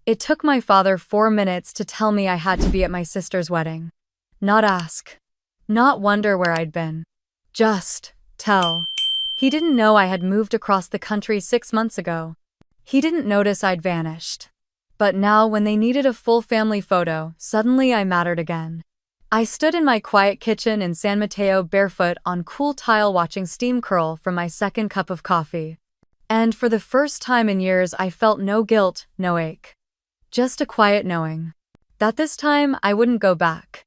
It took my father 4 minutes to tell me I had to be at my sister's wedding. Not ask. Not wonder where I'd been. Just tell. He didn't know I had moved across the country 6 months ago. He didn't notice I'd vanished. But now, when they needed a full family photo, suddenly I mattered again. I stood in my quiet kitchen in San Mateo barefoot on cool tile watching steam curl from my second cup of coffee. And for the first time in years, I felt no guilt, no ache. Just a quiet knowing that this time I wouldn't go back.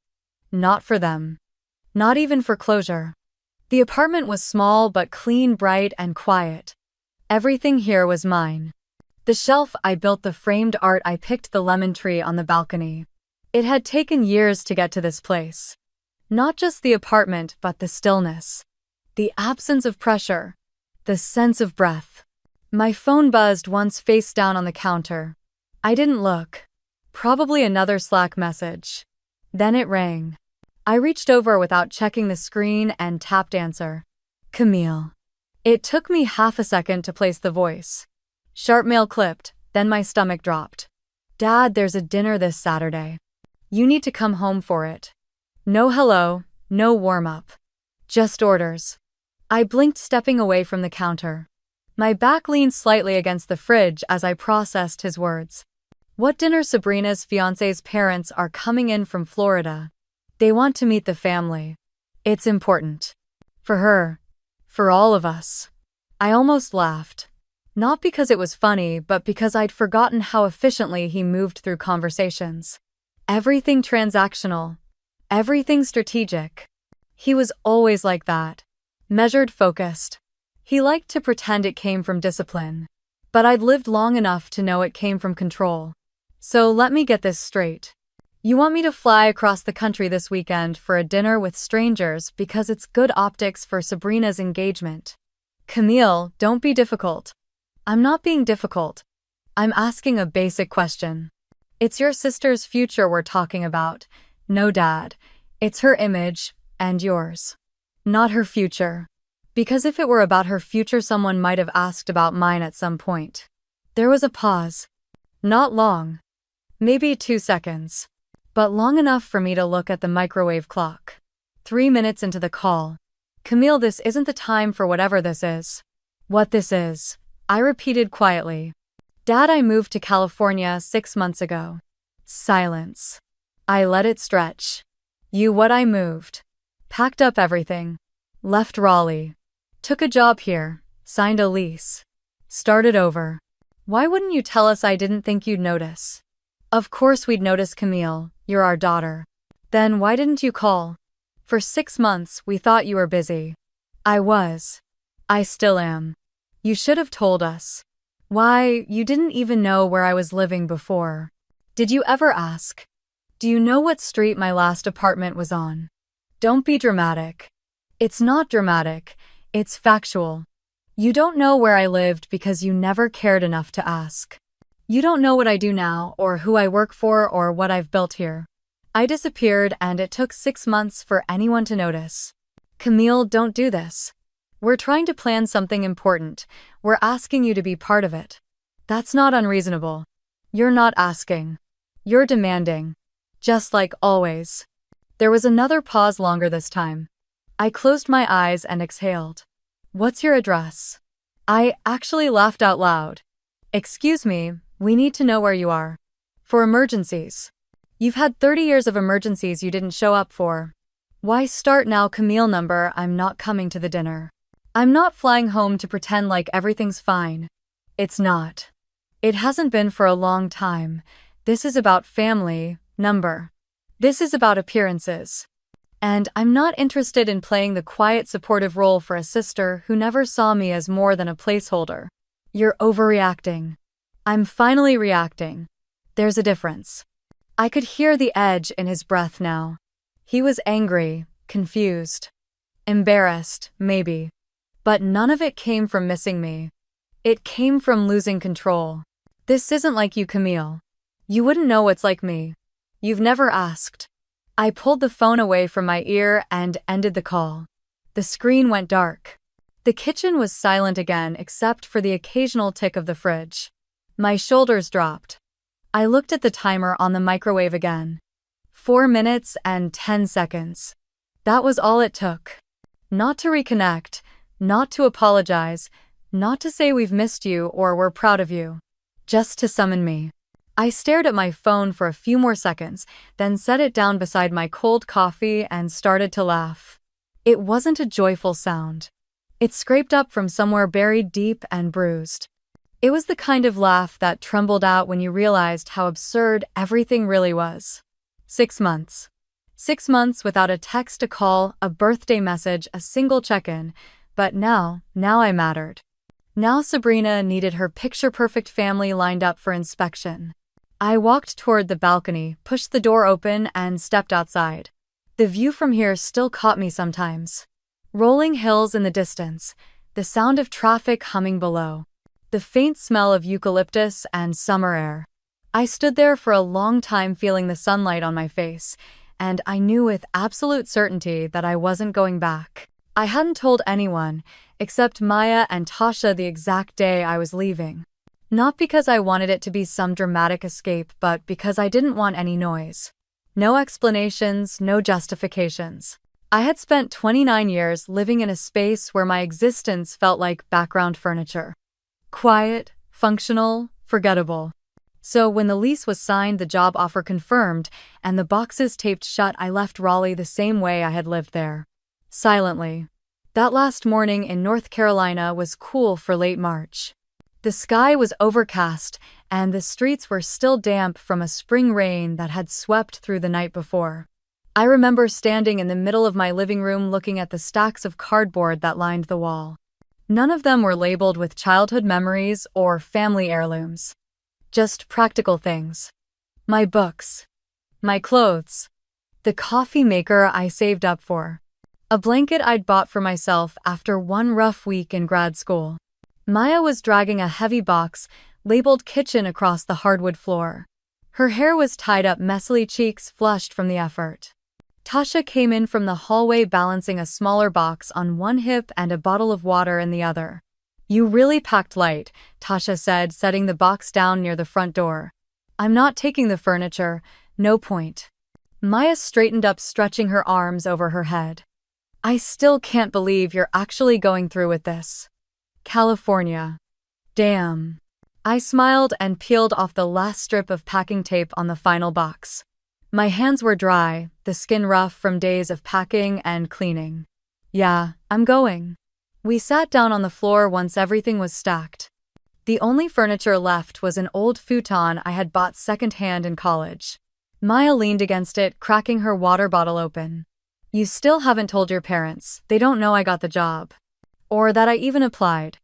Not for them. Not even for closure. The apartment was small but clean, bright, and quiet. Everything here was mine. The shelf I built, the framed art I picked, the lemon tree on the balcony. It had taken years to get to this place. Not just the apartment, but the stillness. The absence of pressure. The sense of breath. My phone buzzed once, face down on the counter. I didn't look. Probably another Slack message. Then it rang. I reached over without checking the screen and tapped answer. Camille. It took me half a second to place the voice. Sharp male clipped, then my stomach dropped. Dad, there's a dinner this Saturday. You need to come home for it. No hello, no warm-up. Just orders. I blinked, stepping away from the counter. My back leaned slightly against the fridge as I processed his words. What dinner? Sabrina's fiancé's parents are coming in from Florida. They want to meet the family. It's important. For her. For all of us. I almost laughed. Not because it was funny, but because I'd forgotten how efficiently he moved through conversations. Everything transactional. Everything strategic. He was always like that. Measured, focused. He liked to pretend it came from discipline. But I'd lived long enough to know it came from control. So let me get this straight. You want me to fly across the country this weekend for a dinner with strangers because it's good optics for Sabrina's engagement. Camille, don't be difficult. I'm not being difficult. I'm asking a basic question. It's your sister's future we're talking about. No, Dad. It's her image, and yours. Not her future. Because if it were about her future, someone might have asked about mine at some point. There was a pause. Not long. Maybe 2 seconds. But long enough for me to look at the microwave clock. 3 minutes into the call. Camille, this isn't the time for whatever this is. What this is, I repeated quietly. Dad, I moved to California 6 months ago. Silence. I let it stretch. What I moved. Packed up everything. Left Raleigh. Took a job here. Signed a lease. Started over. Why wouldn't you tell us? I didn't think you'd notice. Of course we'd notice, Camille. You're our daughter. Then why didn't you call? For 6 months, we thought you were busy. I was. I still am. You should have told us. Why, you didn't even know where I was living before. Did you ever ask? Do you know what street my last apartment was on? Don't be dramatic. It's not dramatic. It's factual. You don't know where I lived because you never cared enough to ask. You don't know what I do now, or who I work for, or what I've built here. I disappeared, and it took 6 months for anyone to notice. Camille, don't do this. We're trying to plan something important. We're asking you to be part of it. That's not unreasonable. You're not asking. You're demanding. Just like always. There was another pause, longer this time. I closed my eyes and exhaled. What's your address? I actually laughed out loud. Excuse me, we need to know where you are. For emergencies. You've had 30 years of emergencies you didn't show up for. Why start now? Camille, number, I'm not coming to the dinner. I'm not flying home to pretend like everything's fine. It's not. It hasn't been for a long time. This is about family, number. This is about appearances. And I'm not interested in playing the quiet, supportive role for a sister who never saw me as more than a placeholder. You're overreacting. I'm finally reacting. There's a difference. I could hear the edge in his breath now. He was angry, confused, embarrassed, maybe. But none of it came from missing me. It came from losing control. This isn't like you, Camille. You wouldn't know what's like me. You've never asked. I pulled the phone away from my ear and ended the call. The screen went dark. The kitchen was silent again except for the occasional tick of the fridge. My shoulders dropped. I looked at the timer on the microwave again. 4 minutes and 10 seconds. That was all it took. Not to reconnect, not to apologize, not to say we've missed you or we're proud of you. Just to summon me. I stared at my phone for a few more seconds, then set it down beside my cold coffee and started to laugh. It wasn't a joyful sound. It scraped up from somewhere buried deep and bruised. It was the kind of laugh that trembled out when you realized how absurd everything really was. 6 months. 6 months without a text, a call, a birthday message, a single check-in. But now I mattered. Now Sabrina needed her picture-perfect family lined up for inspection. I walked toward the balcony, pushed the door open, and stepped outside. The view from here still caught me sometimes. Rolling hills in the distance, the sound of traffic humming below, the faint smell of eucalyptus and summer air. I stood there for a long time feeling the sunlight on my face, and I knew with absolute certainty that I wasn't going back. I hadn't told anyone, except Maya and Tasha, the exact day I was leaving. Not because I wanted it to be some dramatic escape, but because I didn't want any noise. No explanations, no justifications. I had spent 29 years living in a space where my existence felt like background furniture. Quiet, functional, forgettable. So when the lease was signed, the job offer confirmed, and the boxes taped shut, I left Raleigh the same way I had lived there. Silently. That last morning in North Carolina was cool for late March. The sky was overcast, and the streets were still damp from a spring rain that had swept through the night before. I remember standing in the middle of my living room looking at the stacks of cardboard that lined the wall. None of them were labeled with childhood memories or family heirlooms. Just practical things. My books. My clothes. The coffee maker I saved up for. A blanket I'd bought for myself after one rough week in grad school. Maya was dragging a heavy box, labeled kitchen, across the hardwood floor. Her hair was tied up messily, cheeks flushed from the effort. Tasha came in from the hallway balancing a smaller box on one hip and a bottle of water in the other. "You really packed light," Tasha said, setting the box down near the front door. "I'm not taking the furniture, no point." Maya straightened up, stretching her arms over her head. "I still can't believe you're actually going through with this. California. Damn." I smiled and peeled off the last strip of packing tape on the final box. My hands were dry, the skin rough from days of packing and cleaning. "Yeah, I'm going." We sat down on the floor once everything was stacked. The only furniture left was an old futon I had bought secondhand in college. Maya leaned against it, cracking her water bottle open. "You still haven't told your parents. They don't know I got the job. Or that I even applied."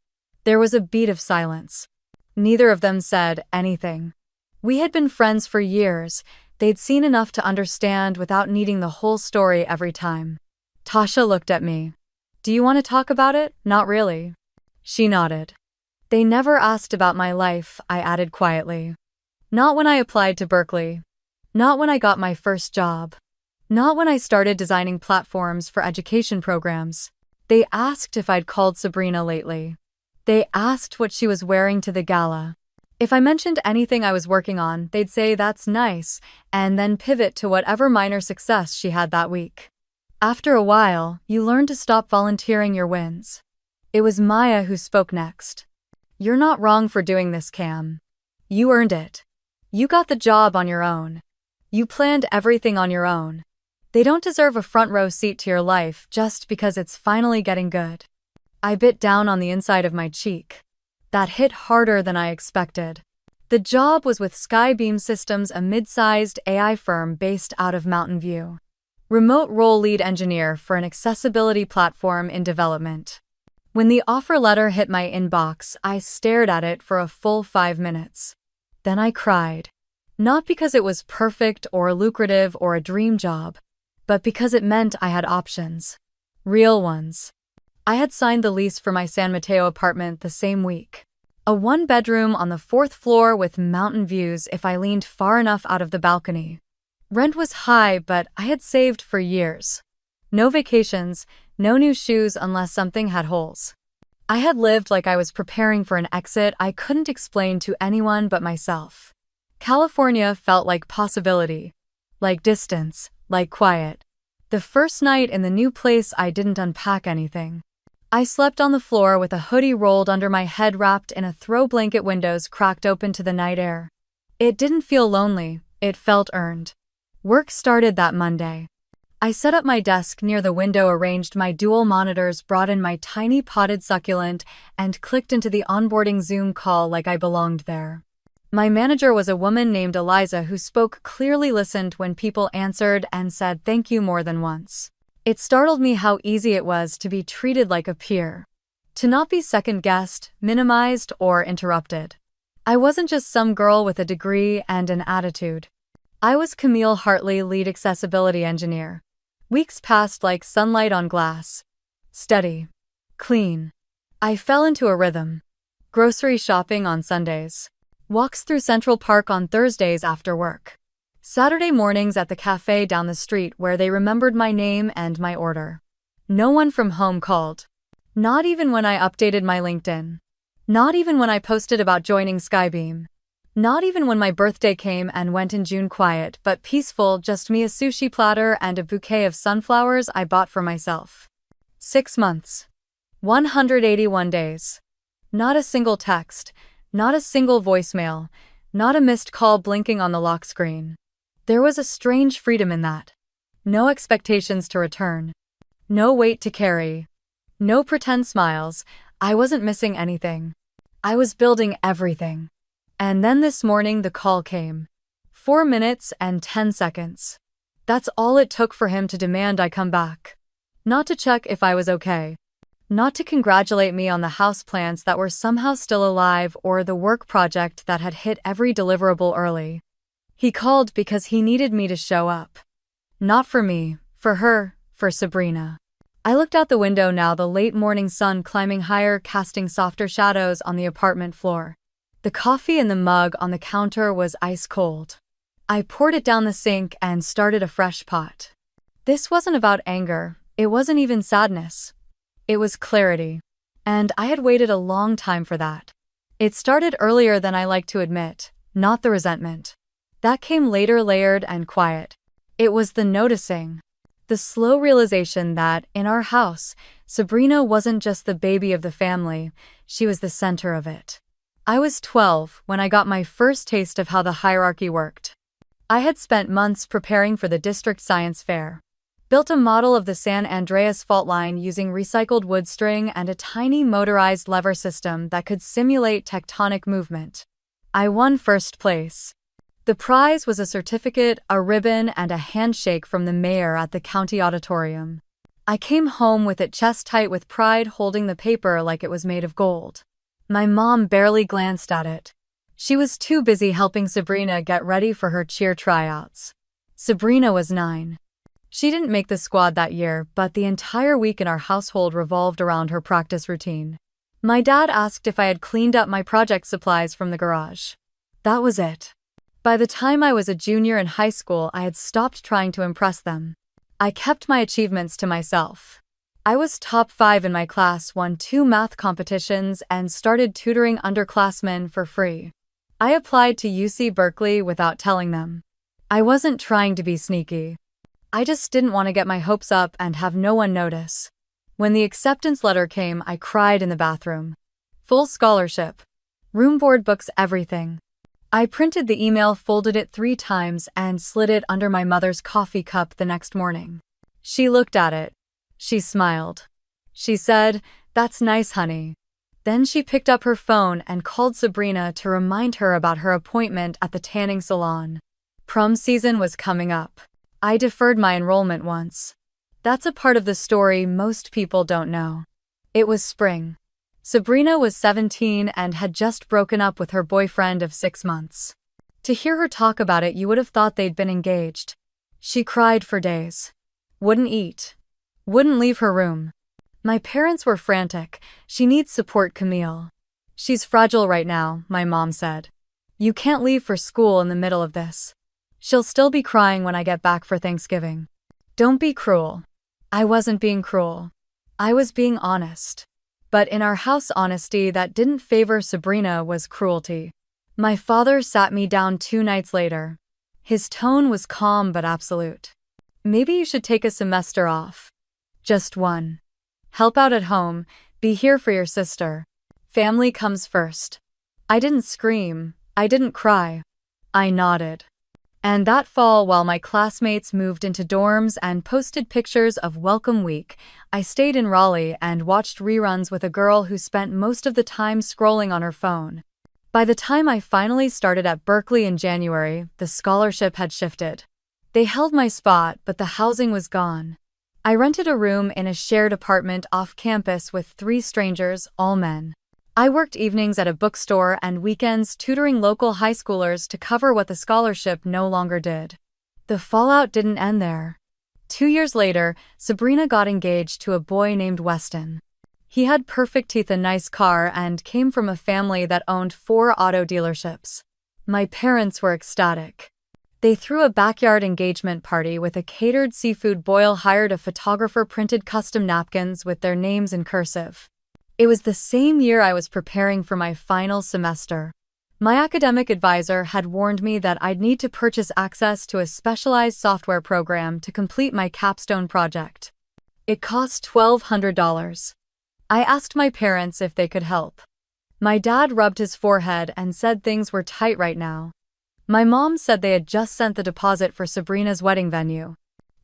There was a beat of silence. Neither of them said anything. We had been friends for years. They'd seen enough to understand without needing the whole story every time. Tasha looked at me. "Do you want to talk about it?" "Not really." She nodded. "They never asked about my life," I added quietly. "Not when I applied to Berkeley. Not when I got my first job. Not when I started designing platforms for education programs. They asked if I'd called Sabrina lately. They asked what she was wearing to the gala. If I mentioned anything I was working on, they'd say that's nice, and then pivot to whatever minor success she had that week. After a while, you learn to stop volunteering your wins. It was Maya who spoke next. "You're not wrong for doing this, Cam. You earned it. You got the job on your own. You planned everything on your own. They don't deserve a front row seat to your life just because it's finally getting good." I bit down on the inside of my cheek. That hit harder than I expected. The job was with Skybeam Systems, a mid-sized AI firm based out of Mountain View. Remote role: lead engineer for an accessibility platform in development. When the offer letter hit my inbox, I stared at it for a full 5 minutes. Then I cried. Not because it was perfect or lucrative or a dream job, but because it meant I had options. Real ones. I had signed the lease for my San Mateo apartment the same week. A 1-bedroom on the 4th floor with mountain views if I leaned far enough out of the balcony. Rent was high, but I had saved for years. No vacations, no new shoes unless something had holes. I had lived like I was preparing for an exit I couldn't explain to anyone but myself. California felt like possibility, like distance, like quiet. The first night in the new place, I didn't unpack anything. I slept on the floor with a hoodie rolled under my head, wrapped in a throw blanket, windows cracked open to the night air. It didn't feel lonely, it felt earned. Work started that Monday. I set up my desk near the window, arranged my dual monitors, brought in my tiny potted succulent, and clicked into the onboarding Zoom call like I belonged there. My manager was a woman named Eliza who spoke clearly, listened when people answered, and said thank you more than once. It startled me how easy it was to be treated like a peer. To not be second-guessed, minimized, or interrupted. I wasn't just some girl with a degree and an attitude. I was Camille Hartley, lead accessibility engineer. Weeks passed like sunlight on glass. Steady. Clean. I fell into a rhythm. Grocery shopping on Sundays. Walks through Central Park on Thursdays after work. Saturday mornings at the cafe down the street where they remembered my name and my order. No one from home called. Not even when I updated my LinkedIn. Not even when I posted about joining Skybeam. Not even when my birthday came and went in June. Quiet but peaceful, just me, a sushi platter, and a bouquet of sunflowers I bought for myself. 6 months. 181 days. Not a single text. Not a single voicemail, not a missed call blinking on the lock screen. There was a strange freedom in that. No expectations to return. No weight to carry. No pretend smiles. I wasn't missing anything. I was building everything. And then this morning the call came. 4 minutes and 10 seconds. That's all it took for him to demand I come back. Not to check if I was okay. Not to congratulate me on the houseplants that were somehow still alive or the work project that had hit every deliverable early. He called because he needed me to show up. Not for me, for her, for Sabrina. I looked out the window now, the late morning sun climbing higher, casting softer shadows on the apartment floor. The coffee in the mug on the counter was ice cold. I poured it down the sink and started a fresh pot. This wasn't about anger, it wasn't even sadness. It was clarity. And I had waited a long time for that. It started earlier than I like to admit, not the resentment. That came later, layered and quiet. It was the noticing. The slow realization that, in our house, Sabrina wasn't just the baby of the family, she was the center of it. I was 12 when I got my first taste of how the hierarchy worked. I had spent months preparing for the district science fair. Built a model of the San Andreas fault line using recycled wood string and a tiny motorized lever system that could simulate tectonic movement. I won first place. The prize was a certificate, a ribbon, and a handshake from the mayor at the county auditorium. I came home with it chest tight with pride, holding the paper like it was made of gold. My mom barely glanced at it. She was too busy helping Sabrina get ready for her cheer tryouts. Sabrina was 9. She didn't make the squad that year, but the entire week in our household revolved around her practice routine. My dad asked if I had cleaned up my project supplies from the garage. That was it. By the time I was a junior in high school, I had stopped trying to impress them. I kept my achievements to myself. I was top 5 in my class, won 2 math competitions, and started tutoring underclassmen for free. I applied to UC Berkeley without telling them. I wasn't trying to be sneaky. I just didn't want to get my hopes up and have no one notice. When the acceptance letter came, I cried in the bathroom. Full scholarship. Room, board, books, everything. I printed the email, folded it 3 times, and slid it under my mother's coffee cup the next morning. She looked at it. She smiled. She said, "That's nice, honey." Then she picked up her phone and called Sabrina to remind her about her appointment at the tanning salon. Prom season was coming up. I deferred my enrollment once. That's a part of the story most people don't know. It was spring. Sabrina was 17 and had just broken up with her boyfriend of 6 months. To hear her talk about it, you would have thought they'd been engaged. She cried for days. Wouldn't eat. Wouldn't leave her room. My parents were frantic. "She needs support, Camille. She's fragile right now," my mom said. "You can't leave for school in the middle of this. She'll still be crying when I get back for Thanksgiving. Don't be cruel." I wasn't being cruel. I was being honest. But in our house, honesty that didn't favor Sabrina was cruelty. My father sat me down 2 nights later. His tone was calm but absolute. Maybe you should take a semester off. Just one. Help out at home, be here for your sister. Family comes first. I didn't scream, I didn't cry. I nodded. And that fall, while my classmates moved into dorms and posted pictures of Welcome Week, I stayed in Raleigh and watched reruns with a girl who spent most of the time scrolling on her phone. By the time I finally started at Berkeley in January, the scholarship had shifted. They held my spot, but the housing was gone. I rented a room in a shared apartment off campus with 3 strangers, all men. I worked evenings at a bookstore and weekends tutoring local high schoolers to cover what the scholarship no longer did. The fallout didn't end there. 2 years later, Sabrina got engaged to a boy named Weston. He had perfect teeth, a nice car, and came from a family that owned 4 auto dealerships. My parents were ecstatic. They threw a backyard engagement party with a catered seafood boil, hired a photographer, printed custom napkins with their names in cursive. It was the same year I was preparing for my final semester. My academic advisor had warned me that I'd need to purchase access to a specialized software program to complete my capstone project. It cost $1,200. I asked my parents if they could help. My dad rubbed his forehead and said things were tight right now. My mom said they had just sent the deposit for Sabrina's wedding venue.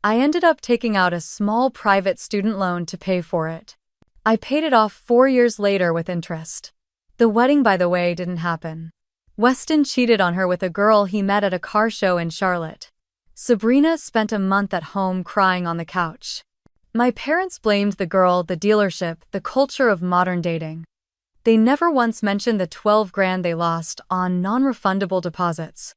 I ended up taking out a small private student loan to pay for it. I paid it off 4 years later with interest. The wedding, by the way, didn't happen. Weston cheated on her with a girl he met at a car show in Charlotte. Sabrina spent a month at home crying on the couch. My parents blamed the girl, the dealership, the culture of modern dating. They never once mentioned the $12,000 they lost on non-refundable deposits.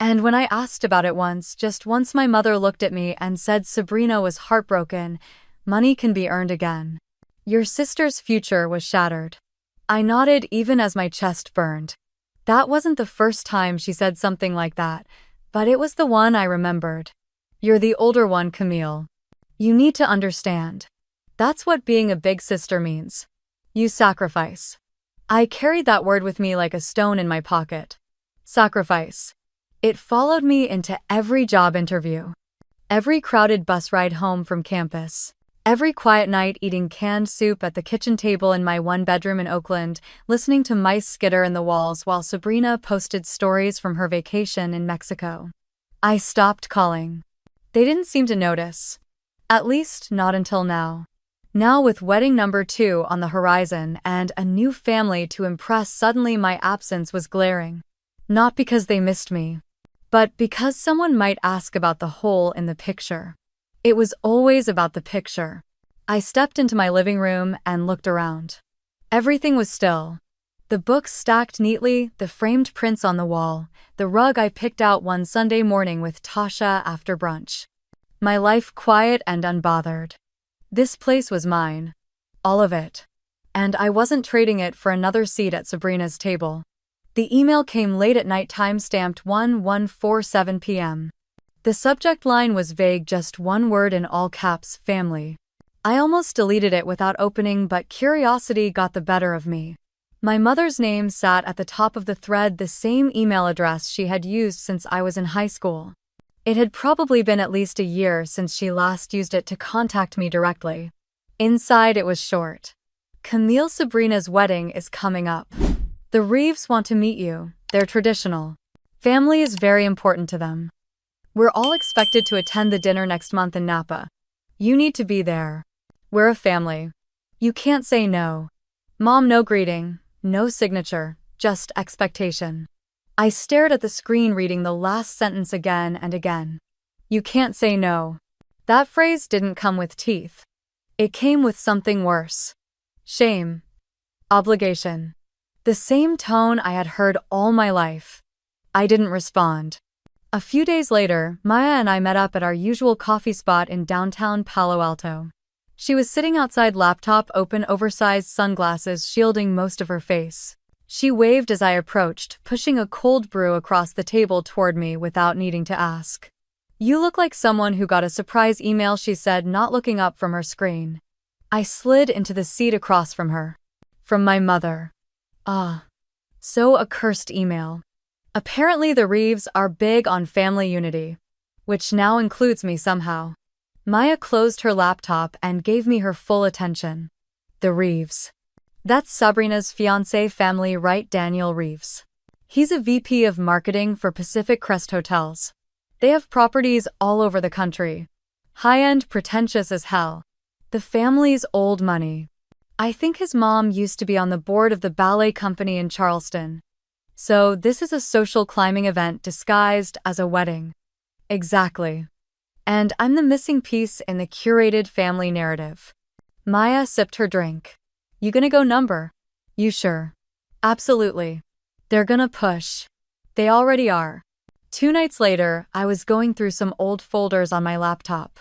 And when I asked about it just once, my mother looked at me and said Sabrina was heartbroken. Money can be earned again. Your sister's future was shattered. I nodded even as my chest burned. That wasn't the first time she said something like that, but it was the one I remembered. You're the older one, Camille. You need to understand. That's what being a big sister means. You sacrifice. I carried that word with me like a stone in my pocket. Sacrifice. It followed me into every job interview, every crowded bus ride home from campus, every quiet night eating canned soup at the kitchen table in my 1-bedroom in Oakland, listening to mice skitter in the walls while Sabrina posted stories from her vacation in Mexico. I stopped calling. They didn't seem to notice. At least, not until now. Now, with wedding number 2 on the horizon and a new family to impress, suddenly my absence was glaring. Not because they missed me, but because someone might ask about the hole in the picture. It was always about the picture. I stepped into my living room and looked around. Everything was still. The books stacked neatly, the framed prints on the wall, the rug I picked out one Sunday morning with Tasha after brunch. My life quiet and unbothered. This place was mine. All of it. And I wasn't trading it for another seat at Sabrina's table. The email came late at night, time-stamped 11:47 p.m. The subject line was vague, just one word in all caps: family. I almost deleted it without opening, but curiosity got the better of me. My mother's name sat at the top of the thread, the same email address she had used since I was in high school. It had probably been at least a year since she last used it to contact me directly. Inside it was short. Camille, Sabrina's wedding is coming up. The Reeves want to meet you. They're traditional. Family is very important to them. We're all expected to attend the dinner next month in Napa. You need to be there. We're a family. You can't say no. Mom, no greeting, no signature, just expectation. I stared at the screen, reading the last sentence again and again. You can't say no. That phrase didn't come with teeth. It came with something worse. Shame. Obligation. The same tone I had heard all my life. I didn't respond. A few days later, Maya and I met up at our usual coffee spot in downtown Palo Alto. She was sitting outside, laptop open, oversized sunglasses shielding most of her face. She waved as I approached, pushing a cold brew across the table toward me without needing to ask. You look like someone who got a surprise email, she said, not looking up from her screen. I slid into the seat across from her. From my mother. Ah. So a cursed email. Apparently, the Reeves are big on family unity, which now includes me somehow. Maya closed her laptop and gave me her full attention. The Reeves. That's Sabrina's fiancé family, right? Daniel Reeves. He's a VP of marketing for Pacific Crest Hotels. They have properties all over the country. High-end, pretentious as hell. The family's old money. I think his mom used to be on the board of the ballet company in Charleston. So this is a social climbing event disguised as a wedding. Exactly. And I'm the missing piece in the curated family narrative. Maya sipped her drink. You gonna go number? You sure? Absolutely. They're gonna push. They already are. 2 nights later, I was going through some old folders on my laptop.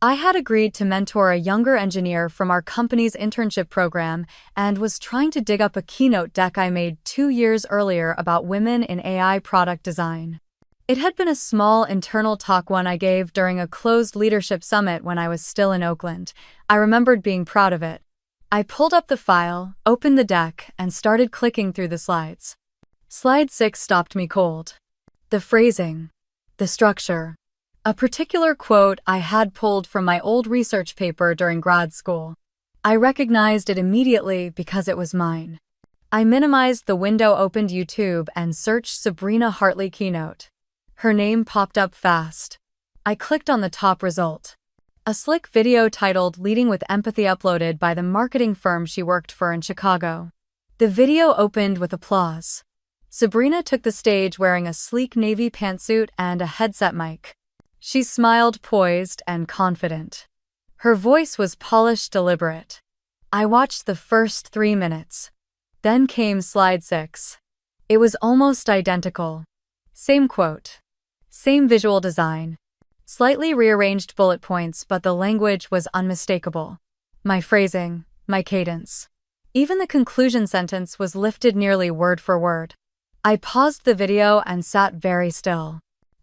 I had agreed to mentor a younger engineer from our company's internship program and was trying to dig up a keynote deck I made 2 years earlier about women in AI product design. It had been a small internal talk one I gave during a closed leadership summit when I was still in Oakland. I remembered being proud of it. I pulled up the file, opened the deck, and started clicking through the slides. Slide 6 stopped me cold. The phrasing. The structure. A particular quote I had pulled from my old research paper during grad school. I recognized it immediately because it was mine. I minimized the window, opened YouTube, and searched Sabrina Hartley keynote. Her name popped up fast. I clicked on the top result. A slick video titled Leading with Empathy, uploaded by the marketing firm she worked for in Chicago. The video opened with applause. Sabrina took the stage wearing a sleek navy pantsuit and a headset mic. She smiled, poised and confident. Her voice was polished, deliberate. I watched the first 3 minutes. Then came slide 6. It was almost identical. Same quote. Same visual design. Slightly rearranged bullet points, but the language was unmistakable. My phrasing, my cadence. Even the conclusion sentence was lifted nearly word for word. I paused the video and sat very still.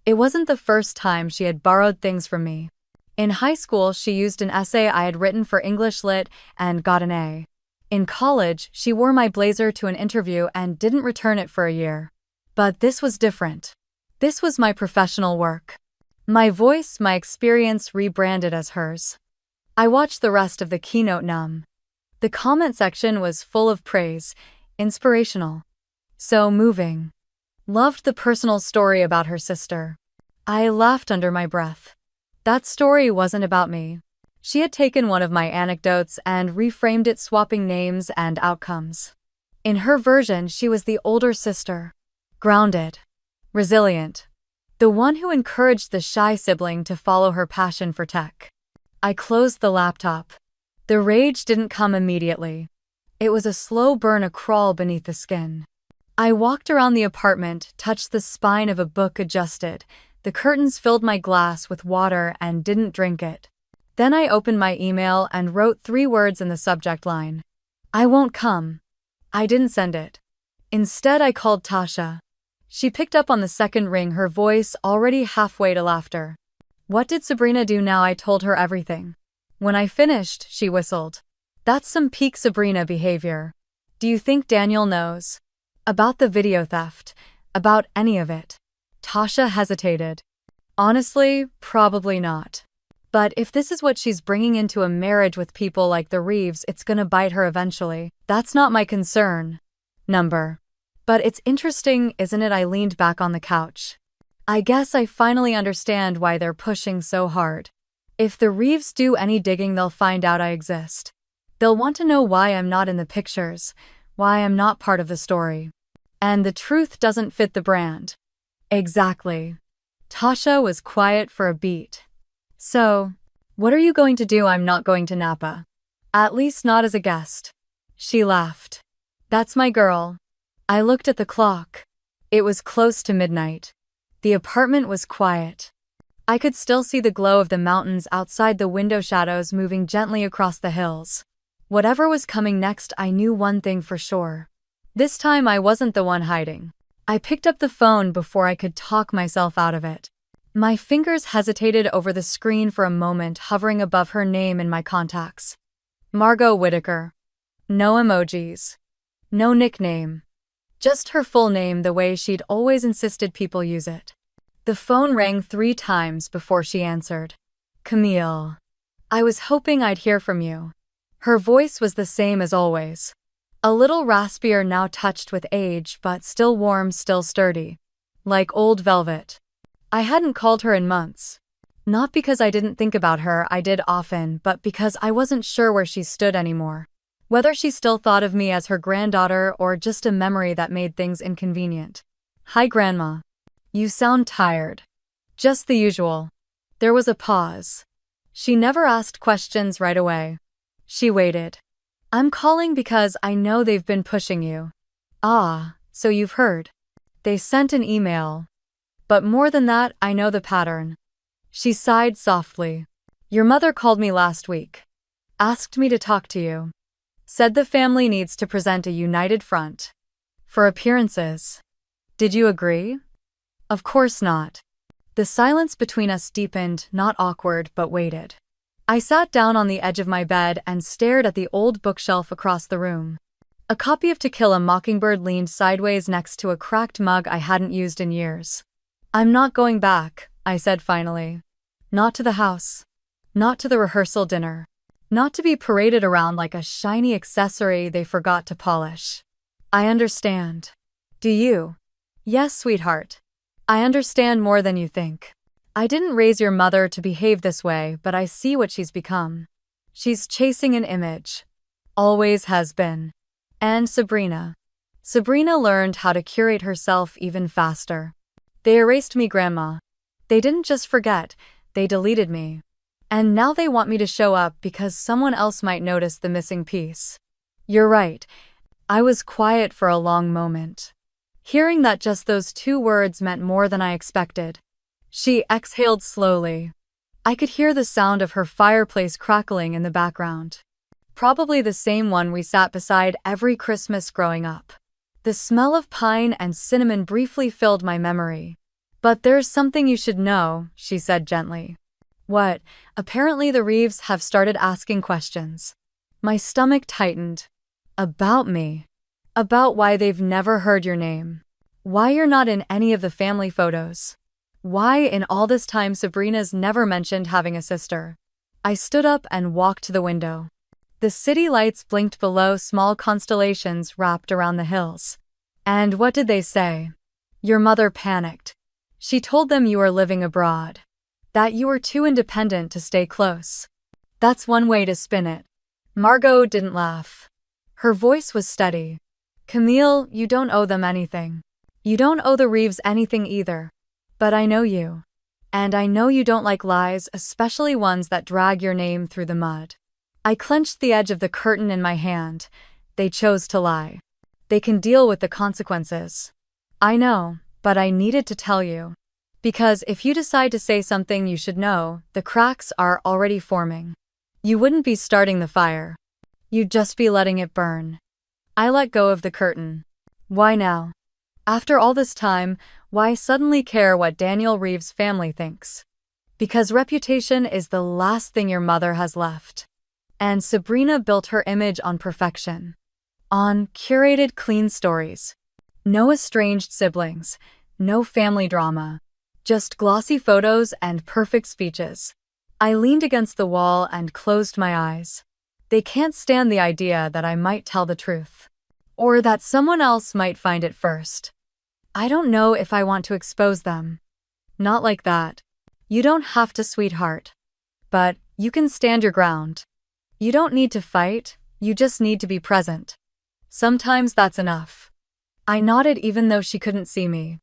It wasn't the first time she had borrowed things from me. In high school, she used an essay I had written for English Lit and got an A. In college, she wore my blazer to an interview and didn't return it for a year. But this was different. This was my professional work. My voice, my experience, rebranded as hers. I watched the rest of the keynote numb. The comment section was full of praise, inspirational. So moving. Loved the personal story about her sister. I laughed under my breath. That story wasn't about me. She had taken one of my anecdotes and reframed it, swapping names and outcomes. In her version, she was the older sister. Grounded. Resilient. The one who encouraged the shy sibling to follow her passion for tech. I closed the laptop. The rage didn't come immediately. It was a slow burn, a crawl beneath the skin. I walked around the apartment, touched the spine of a book, adjusted. The curtains filled my glass with water and didn't drink it. Then I opened my email and wrote 3 words in the subject line. I won't come. I didn't send it. Instead, I called Tasha. She picked up on the second ring, her voice already halfway to laughter. What did Sabrina do now? I told her everything. When I finished, she whistled. That's some peak Sabrina behavior. Do you think Daniel knows? About the video theft? About any of it? Tasha hesitated. Honestly, probably not. But if this is what she's bringing into a marriage with people like the Reeves, it's gonna bite her eventually. That's not my concern. Number. But it's interesting, isn't it? I leaned back on the couch. I guess I finally understand why they're pushing so hard. If the Reeves do any digging, they'll find out I exist. They'll want to know why I'm not in the pictures, why I'm not part of the story. And the truth doesn't fit the brand. Exactly. Tasha was quiet for a beat. So, what are you going to do? I'm not going to Napa. At least not as a guest. She laughed. That's my girl. I looked at the clock. It was close to midnight. The apartment was quiet. I could still see the glow of the mountains outside, the window shadows moving gently across the hills. Whatever was coming next, I knew one thing for sure. This time I wasn't the one hiding. I picked up the phone before I could talk myself out of it. My fingers hesitated over the screen for a moment, hovering above her name in my contacts. Margot Whitaker. No emojis. No nickname. Just her full name, the way she'd always insisted people use it. The phone rang 3 times before she answered. Camille. I was hoping I'd hear from you. Her voice was the same as always. A little raspier now, touched with age, but still warm, still sturdy. Like old velvet. I hadn't called her in months. Not because I didn't think about her, I did often, but because I wasn't sure where she stood anymore. Whether she still thought of me as her granddaughter or just a memory that made things inconvenient. Hi, Grandma. You sound tired. Just the usual. There was a pause. She never asked questions right away. She waited. I'm calling because I know they've been pushing you. Ah, so you've heard. They sent an email. But more than that, I know the pattern. She sighed softly. Your mother called me last week. Asked me to talk to you. Said the family needs to present a united front. For appearances. Did you agree? Of course not. The silence between us deepened, not awkward, but weighted. I sat down on the edge of my bed and stared at the old bookshelf across the room. A copy of To Kill a Mockingbird leaned sideways next to a cracked mug I hadn't used in years. I'm not going back, I said finally. Not to the house. Not to the rehearsal dinner. Not to be paraded around like a shiny accessory they forgot to polish. I understand. Do you? Yes, sweetheart. I understand more than you think. I didn't raise your mother to behave this way, but I see what she's become. She's chasing an image. Always has been. And Sabrina. Sabrina learned how to curate herself even faster. They erased me, Grandma. They didn't just forget, they deleted me. And now they want me to show up because someone else might notice the missing piece. You're right. I was quiet for a long moment. Hearing that just those 2 words meant more than I expected. She exhaled slowly. I could hear the sound of her fireplace crackling in the background. Probably the same one we sat beside every Christmas growing up. The smell of pine and cinnamon briefly filled my memory. But there's something you should know, she said gently. What? Apparently the Reeves have started asking questions. My stomach tightened. About me. About why they've never heard your name. Why you're not in any of the family photos. Why in all this time Sabrina's never mentioned having a sister. I stood up and walked to the window. The city lights blinked below, small constellations wrapped around the hills. And what did they say? Your mother panicked. She told them you were living abroad. That you were too independent to stay close. That's one way to spin it. Margot didn't laugh. Her voice was steady. Camille, you don't owe them anything. You don't owe the Reeves anything either. But I know you. And I know you don't like lies, especially ones that drag your name through the mud. I clenched the edge of the curtain in my hand. They chose to lie. They can deal with the consequences. I know, but I needed to tell you. Because if you decide to say something you should know, the cracks are already forming. You wouldn't be starting the fire. You'd just be letting it burn. I let go of the curtain. Why now? After all this time, why suddenly care what Daniel Reeves' family thinks? Because reputation is the last thing your mother has left. And Sabrina built her image on perfection. On curated, clean stories. No estranged siblings. No family drama. Just glossy photos and perfect speeches. I leaned against the wall and closed my eyes. They can't stand the idea that I might tell the truth. Or that someone else might find it first. I don't know if I want to expose them. Not like that. You don't have to, sweetheart. But you can stand your ground. You don't need to fight, you just need to be present. Sometimes that's enough. I nodded even though she couldn't see me.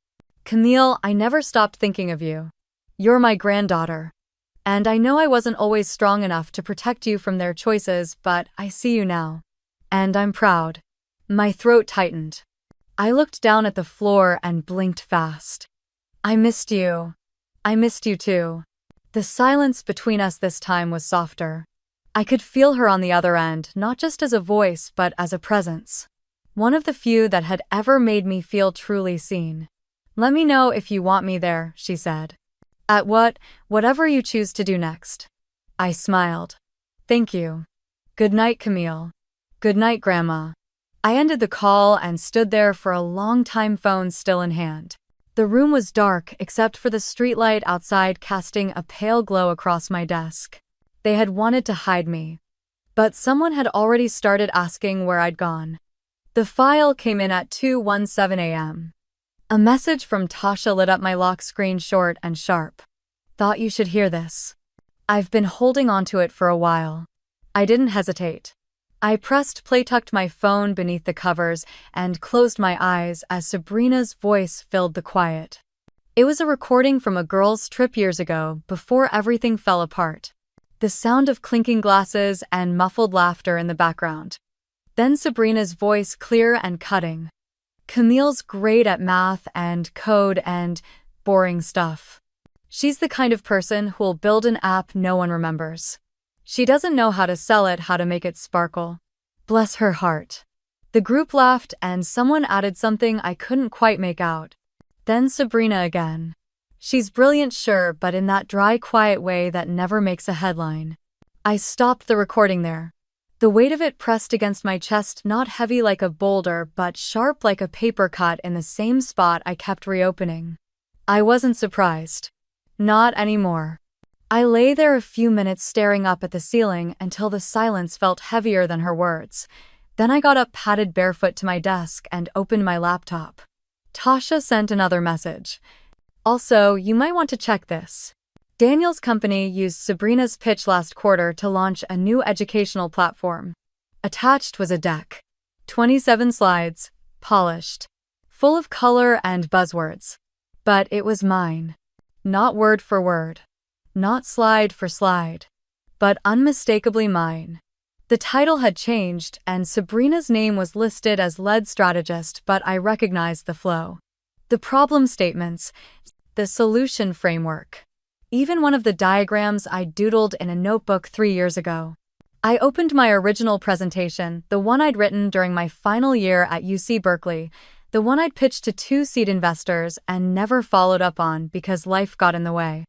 Camille, I never stopped thinking of you. You're my granddaughter. And I know I wasn't always strong enough to protect you from their choices, but I see you now. And I'm proud. My throat tightened. I looked down at the floor and blinked fast. I missed you. I missed you too. The silence between us this time was softer. I could feel her on the other end, not just as a voice, but as a presence. One of the few that had ever made me feel truly seen. Let me know if you want me there, she said. At whatever you choose to do next. I smiled. Thank you. Good night, Camille. Good night, Grandma. I ended the call and stood there for a long time, phone still in hand. The room was dark except for the streetlight outside casting a pale glow across my desk. They had wanted to hide me. But someone had already started asking where I'd gone. The file came in at 2:17 a.m. A message from Tasha lit up my lock screen, short and sharp. Thought you should hear this. I've been holding onto it for a while. I didn't hesitate. I pressed play, tucked my phone beneath the covers, and closed my eyes as Sabrina's voice filled the quiet. It was a recording from a girls' trip years ago, before everything fell apart. The sound of clinking glasses and muffled laughter in the background. Then Sabrina's voice, clear and cutting. Camille's great at math and code and boring stuff. She's the kind of person who'll build an app no one remembers. She doesn't know how to sell it, how to make it sparkle. Bless her heart. The group laughed and someone added something I couldn't quite make out. Then Sabrina again. She's brilliant, sure, but in that dry, quiet way that never makes a headline. I stopped the recording there. The weight of it pressed against my chest, not heavy like a boulder, but sharp like a paper cut in the same spot I kept reopening. I wasn't surprised. Not anymore. I lay there a few minutes staring up at the ceiling until the silence felt heavier than her words. Then I got up, padded barefoot to my desk, and opened my laptop. Tasha sent another message. Also, you might want to check this. Daniel's company used Sabrina's pitch last quarter to launch a new educational platform. Attached was a deck. 27 slides, polished, full of color and buzzwords. But it was mine. Not word for word. Not slide for slide. But unmistakably mine. The title had changed, and Sabrina's name was listed as lead strategist, but I recognized the flow. The problem statements, the solution framework. Even one of the diagrams I doodled in a notebook 3 years ago. I opened my original presentation, the one I'd written during my final year at UC Berkeley, the one I'd pitched to 2 seed investors and never followed up on because life got in the way.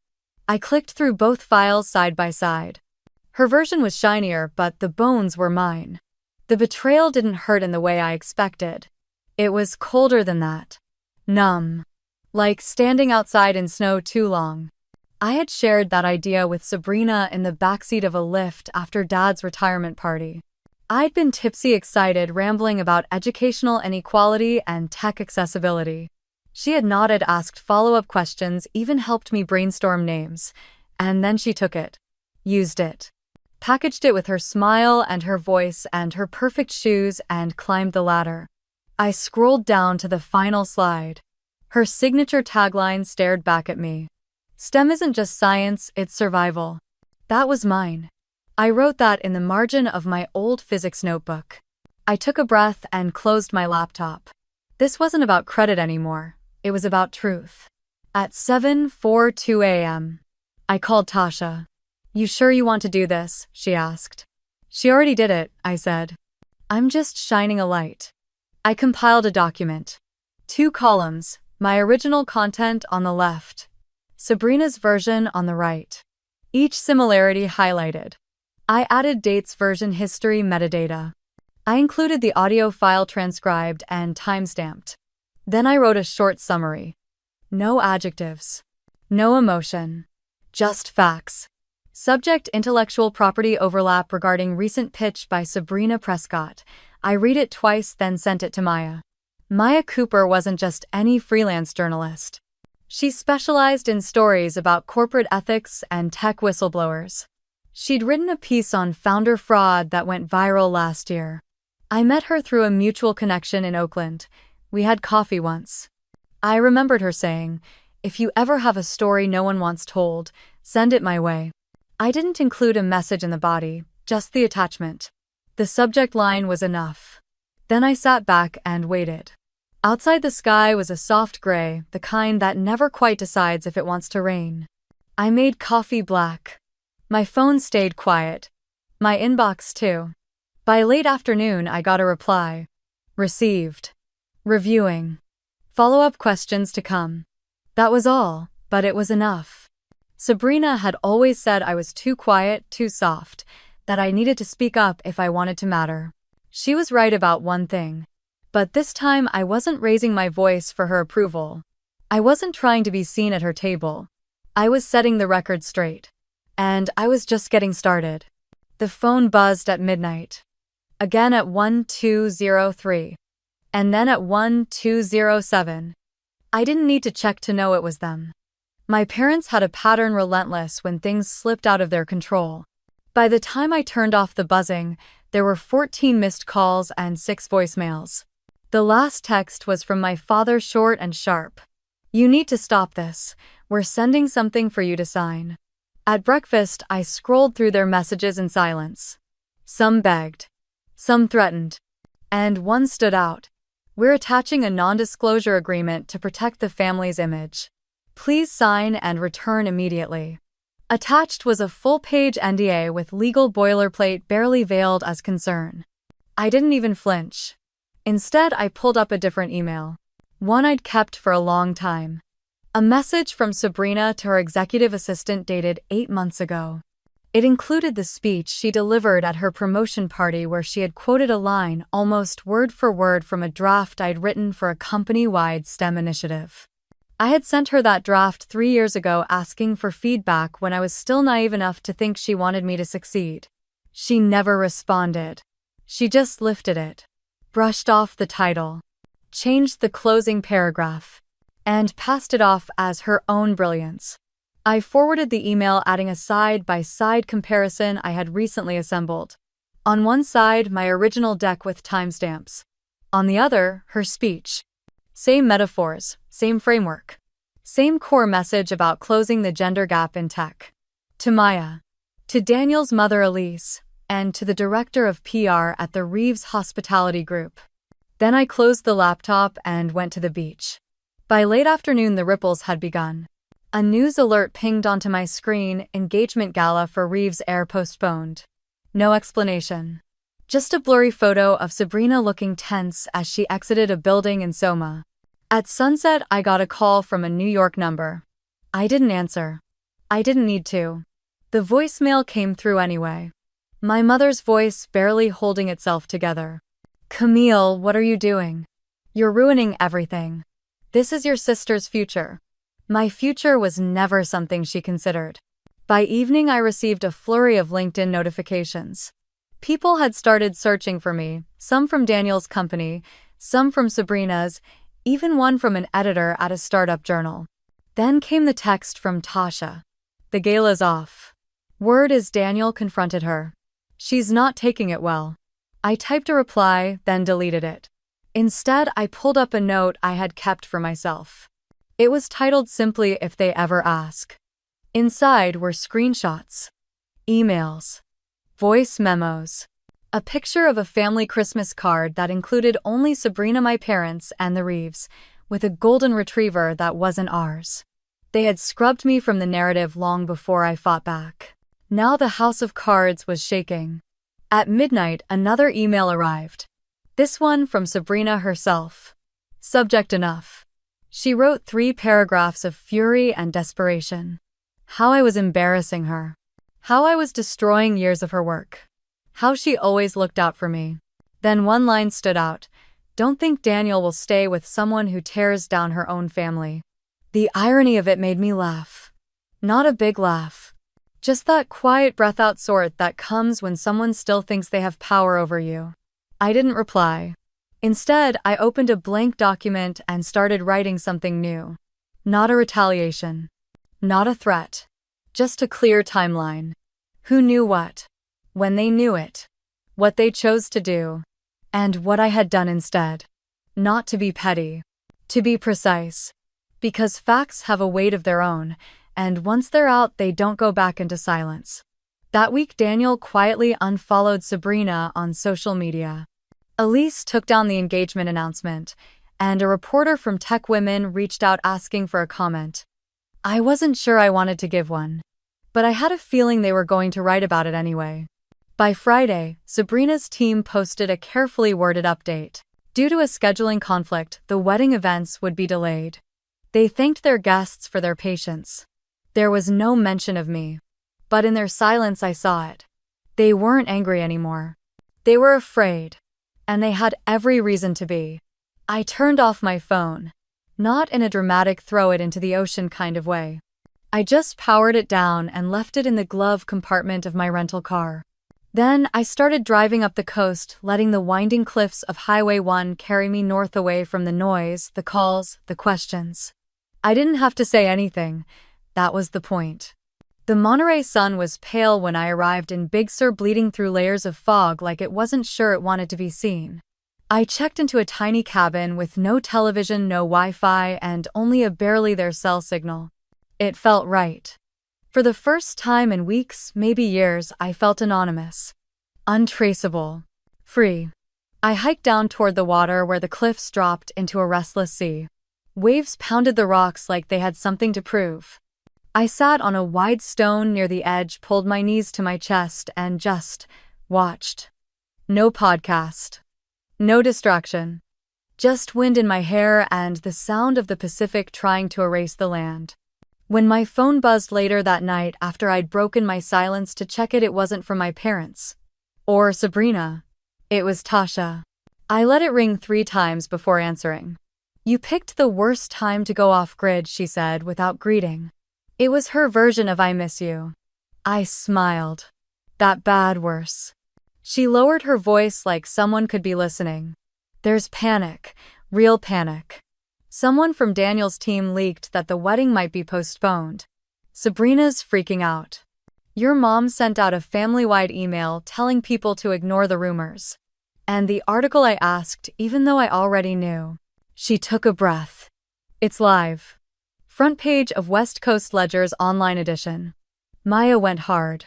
I clicked through both files side by side. Her version was shinier, but the bones were mine. The betrayal didn't hurt in the way I expected. It was colder than that. Numb. Like standing outside in snow too long. I had shared that idea with Sabrina in the backseat of a Lyft after Dad's retirement party. I'd been tipsy, excited, rambling about educational inequality and tech accessibility. She had nodded, asked follow-up questions, even helped me brainstorm names. And then she took it. Used it. Packaged it with her smile and her voice and her perfect shoes and climbed the ladder. I scrolled down to the final slide. Her signature tagline stared back at me. STEM isn't just science, it's survival. That was mine. I wrote that in the margin of my old physics notebook. I took a breath and closed my laptop. This wasn't about credit anymore. It was about truth. At 7:42 a.m., I called Tasha. You sure you want to do this? She asked. She already did it, I said. I'm just shining a light. I compiled a document. 2 columns, my original content on the left, Sabrina's version on the right. Each similarity highlighted. I added dates, version history, metadata. I included the audio file transcribed and timestamped. Then I wrote a short summary. No adjectives. No emotion. Just facts. Subject: intellectual property overlap regarding recent pitch by Sabrina Prescott. I read it twice, then sent it to Maya. Maya Cooper wasn't just any freelance journalist. She specialized in stories about corporate ethics and tech whistleblowers. She'd written a piece on founder fraud that went viral last year. I met her through a mutual connection in Oakland. We had coffee once. I remembered her saying, "If you ever have a story no one wants told, send it my way." I didn't include a message in the body, just the attachment. The subject line was enough. Then I sat back and waited. Outside, the sky was a soft gray, the kind that never quite decides if it wants to rain. I made coffee black. My phone stayed quiet. My inbox too. By late afternoon, I got a reply. Received. Reviewing. Follow-up questions to come. That was all, but it was enough. Sabrina had always said I was too quiet, too soft, that I needed to speak up if I wanted to matter. She was right about one thing. But this time I wasn't raising my voice for her approval. I wasn't trying to be seen at her table. I was setting the record straight. And I was just getting started. The phone buzzed at midnight. Again at 1203. And then at 1207. I didn't need to check to know it was them. My parents had a pattern relentless when things slipped out of their control. By the time I turned off the buzzing, there were 14 missed calls and 6 voicemails. The last text was from my father, short and sharp. "You need to stop this. We're sending something for you to sign." At breakfast, I scrolled through their messages in silence. Some begged. Some threatened. And one stood out. "We're attaching a non-disclosure agreement to protect the family's image. Please sign and return immediately." Attached was a full-page NDA with legal boilerplate barely veiled as concern. I didn't even flinch. Instead, I pulled up a different email. One I'd kept for a long time. A message from Sabrina to her executive assistant dated 8 months ago. It included the speech she delivered at her promotion party where she had quoted a line almost word for word from a draft I'd written for a company-wide STEM initiative. I had sent her that draft 3 years ago asking for feedback when I was still naive enough to think she wanted me to succeed. She never responded. She just lifted it, brushed off the title, changed the closing paragraph, and passed it off as her own brilliance. I forwarded the email adding a side-by-side comparison I had recently assembled. On one side, my original deck with timestamps. On the other, her speech. Same metaphors, same framework. Same core message about closing the gender gap in tech. To Maya. To Daniel's mother Elise. And to the director of PR at the Reeves Hospitality Group. Then I closed the laptop and went to the beach. By late afternoon, the ripples had begun. A news alert pinged onto my screen: engagement gala for Reeves Air postponed. No explanation. Just a blurry photo of Sabrina looking tense as she exited a building in Soma. At sunset, I got a call from a New York number. I didn't answer. I didn't need to. The voicemail came through anyway. My mother's voice barely holding itself together. "Camille, what are you doing? You're ruining everything. This is your sister's future." My future was never something she considered. By evening, I received a flurry of LinkedIn notifications. People had started searching for me, some from Daniel's company, some from Sabrina's, even one from an editor at a startup journal. Then came the text from Tasha. "The gala's off. Word is Daniel confronted her. She's not taking it well." I typed a reply, then deleted it. Instead, I pulled up a note I had kept for myself. It was titled simply "If They Ever Ask." Inside were screenshots, emails, voice memos, a picture of a family Christmas card that included only Sabrina, my parents, and the Reeves, with a golden retriever that wasn't ours. They had scrubbed me from the narrative long before I fought back. Now the house of cards was shaking. At midnight, another email arrived. This one from Sabrina herself. Subject enough. She wrote 3 paragraphs of fury and desperation. How I was embarrassing her. How I was destroying years of her work. How she always looked out for me. Then one line stood out. "Don't think Daniel will stay with someone who tears down her own family." The irony of it made me laugh. Not a big laugh. Just that quiet breath-out sort that comes when someone still thinks they have power over you. I didn't reply. Instead, I opened a blank document and started writing something new. Not a retaliation. Not a threat. Just a clear timeline. Who knew what? When they knew it. What they chose to do. And what I had done instead. Not to be petty. To be precise. Because facts have a weight of their own, and once they're out, they don't go back into silence. That week, Daniel quietly unfollowed Sabrina on social media. Elise took down the engagement announcement, and a reporter from Tech Women reached out asking for a comment. I wasn't sure I wanted to give one, but I had a feeling they were going to write about it anyway. By Friday, Sabrina's team posted a carefully worded update. Due to a scheduling conflict, the wedding events would be delayed. They thanked their guests for their patience. There was no mention of me. But in their silence I saw it. They weren't angry anymore. They were afraid. And they had every reason to be. I turned off my phone. Not in a dramatic throw it into the ocean kind of way. I just powered it down and left it in the glove compartment of my rental car. Then I started driving up the coast, letting the winding cliffs of Highway 1 carry me north away from the noise, the calls, the questions. I didn't have to say anything. That was the point. The Monterey sun was pale when I arrived in Big Sur, bleeding through layers of fog like it wasn't sure it wanted to be seen. I checked into a tiny cabin with no television, no Wi-Fi, and only a barely there cell signal. It felt right. For the first time in weeks, maybe years, I felt anonymous. Untraceable. Free. I hiked down toward the water where the cliffs dropped into a restless sea. Waves pounded the rocks like they had something to prove. I sat on a wide stone near the edge, pulled my knees to my chest, and just watched. No podcast. No distraction. Just wind in my hair and the sound of the Pacific trying to erase the land. When my phone buzzed later that night after I'd broken my silence to check it, it wasn't from my parents. Or Sabrina. It was Tasha. I let it ring 3 times before answering. "You picked the worst time to go off-grid," she said without greeting. It was her version of "I miss you." I smiled. That bad worse. She lowered her voice like someone could be listening. "There's panic. Real panic. Someone from Daniel's team leaked that the wedding might be postponed. Sabrina's freaking out. Your mom sent out a family-wide email telling people to ignore the rumors. And the article I asked, even though I already knew." She took a breath. "It's live. Front page of West Coast Ledger's online edition." Maya went hard.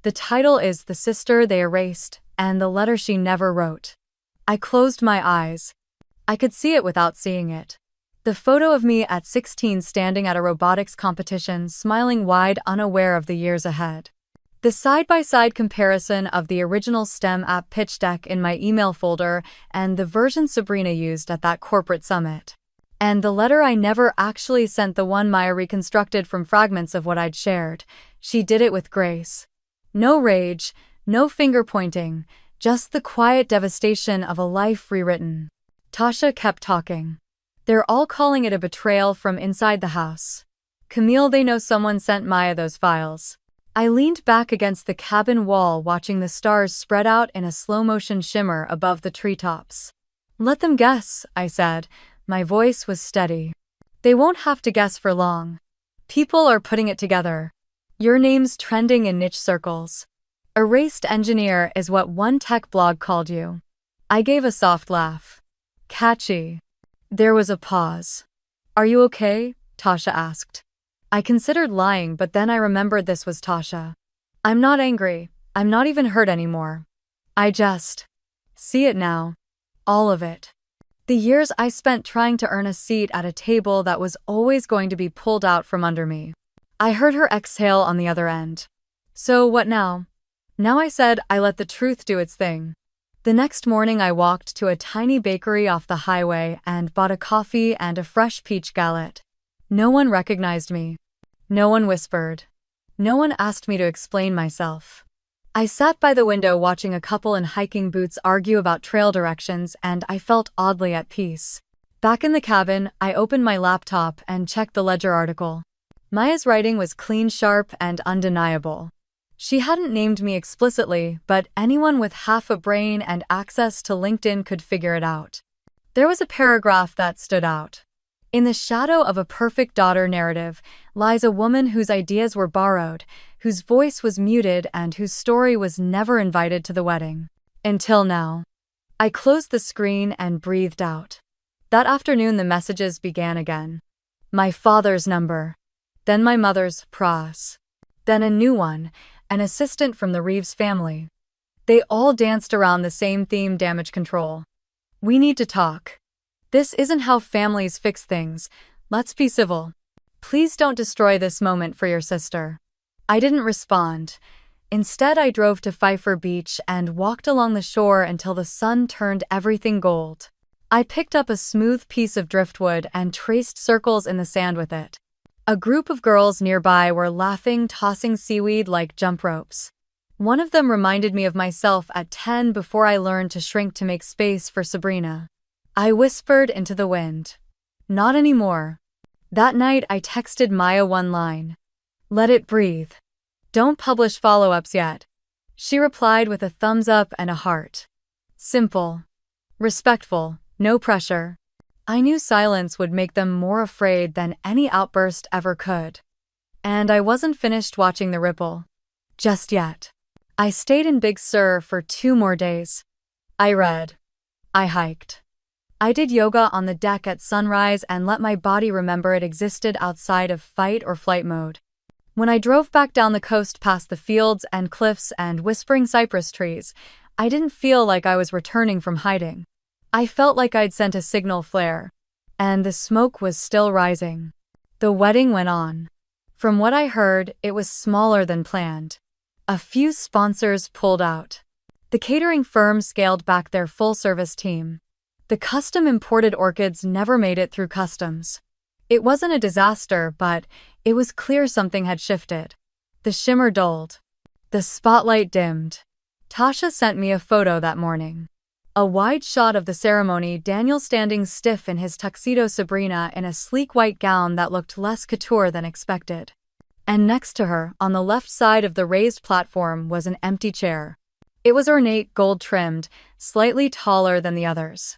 "The title is The Sister They Erased, and the Letter She Never Wrote." I closed my eyes. I could see it without seeing it. The photo of me at 16 standing at a robotics competition, smiling wide, unaware of the years ahead. The side-by-side comparison of the original STEM app pitch deck in my email folder and the version Sabrina used at that corporate summit. And the letter I never actually sent, the one Maya reconstructed from fragments of what I'd shared. She did it with grace. No rage, no finger-pointing, just the quiet devastation of a life rewritten. Tasha kept talking. "They're all calling it a betrayal from inside the house. Camille, they know someone sent Maya those files." I leaned back against the cabin wall, watching the stars spread out in a slow-motion shimmer above the treetops. "Let them guess," I said. My voice was steady. "They won't have to guess for long. People are putting it together. Your name's trending in niche circles. Erased engineer is what one tech blog called you." I gave a soft laugh. "Catchy." There was a pause. "Are you okay?" Tasha asked. I considered lying, but then I remembered this was Tasha. "I'm not angry. I'm not even hurt anymore. I just see it now. All of it. The years I spent trying to earn a seat at a table that was always going to be pulled out from under me." I heard her exhale on the other end. "So what now?" "Now," I said, "I let the truth do its thing." The next morning I walked to a tiny bakery off the highway and bought a coffee and a fresh peach galette. No one recognized me. No one whispered. No one asked me to explain myself. I sat by the window watching a couple in hiking boots argue about trail directions, and I felt oddly at peace. Back in the cabin, I opened my laptop and checked the Ledger article. Maya's writing was clean, sharp, and undeniable. She hadn't named me explicitly, but anyone with half a brain and access to LinkedIn could figure it out. There was a paragraph that stood out. "In the shadow of a perfect daughter narrative lies a woman whose ideas were borrowed, whose voice was muted, and whose story was never invited to the wedding. Until now." I closed the screen and breathed out. That afternoon the messages began again. My father's number. Then my mother's, Pras. Then a new one, an assistant from the Reeves family. They all danced around the same theme: damage control. "We need to talk. This isn't how families fix things. Let's be civil. Please don't destroy this moment for your sister." I didn't respond. Instead, I drove to Pfeiffer Beach and walked along the shore until the sun turned everything gold. I picked up a smooth piece of driftwood and traced circles in the sand with it. A group of girls nearby were laughing, tossing seaweed like jump ropes. One of them reminded me of myself at 10 before I learned to shrink to make space for Sabrina. I whispered into the wind. Not anymore. That night I texted Maya one line. Let it breathe. Don't publish follow-ups yet. She replied with a thumbs up and a heart. Simple. Respectful, no pressure. I knew silence would make them more afraid than any outburst ever could. And I wasn't finished watching the ripple. Just yet. I stayed in Big Sur for 2 more days. I read. I hiked. I did yoga on the deck at sunrise and let my body remember it existed outside of fight or flight mode. When I drove back down the coast past the fields and cliffs and whispering cypress trees, I didn't feel like I was returning from hiding. I felt like I'd sent a signal flare. And the smoke was still rising. The wedding went on. From what I heard, it was smaller than planned. A few sponsors pulled out. The catering firm scaled back their full-service team. The custom-imported orchids never made it through customs. It wasn't a disaster, but it was clear something had shifted. The shimmer dulled. The spotlight dimmed. Tasha sent me a photo that morning. A wide shot of the ceremony, Daniel standing stiff in his tuxedo, Sabrina in a sleek white gown that looked less couture than expected. And next to her, on the left side of the raised platform, was an empty chair. It was ornate, gold-trimmed, slightly taller than the others.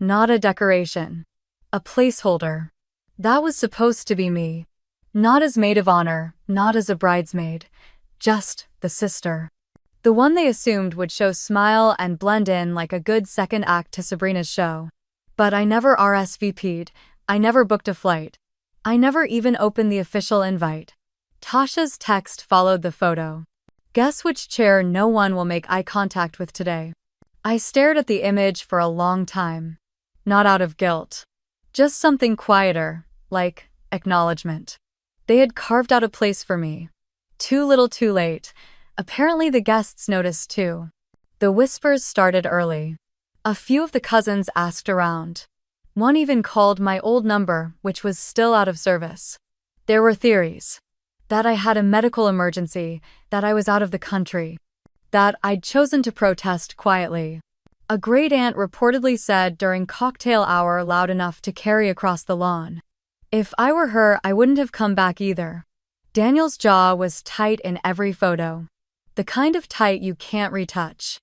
Not a decoration. A placeholder. That was supposed to be me. Not as maid of honor, not as a bridesmaid. Just the sister. The one they assumed would show smile and blend in like a good second act to Sabrina's show. But I never RSVP'd, I never booked a flight. I never even opened the official invite. Tasha's text followed the photo. Guess which chair no one will make eye contact with today? I stared at the image for a long time. Not out of guilt. Just something quieter, like acknowledgement. They had carved out a place for me. Too little too late. Apparently the guests noticed too. The whispers started early. A few of the cousins asked around. One even called my old number, which was still out of service. There were theories. That I had a medical emergency, that I was out of the country. That I'd chosen to protest quietly. A great-aunt reportedly said during cocktail hour loud enough to carry across the lawn. If I were her, I wouldn't have come back either. Daniel's jaw was tight in every photo. The kind of tight you can't retouch.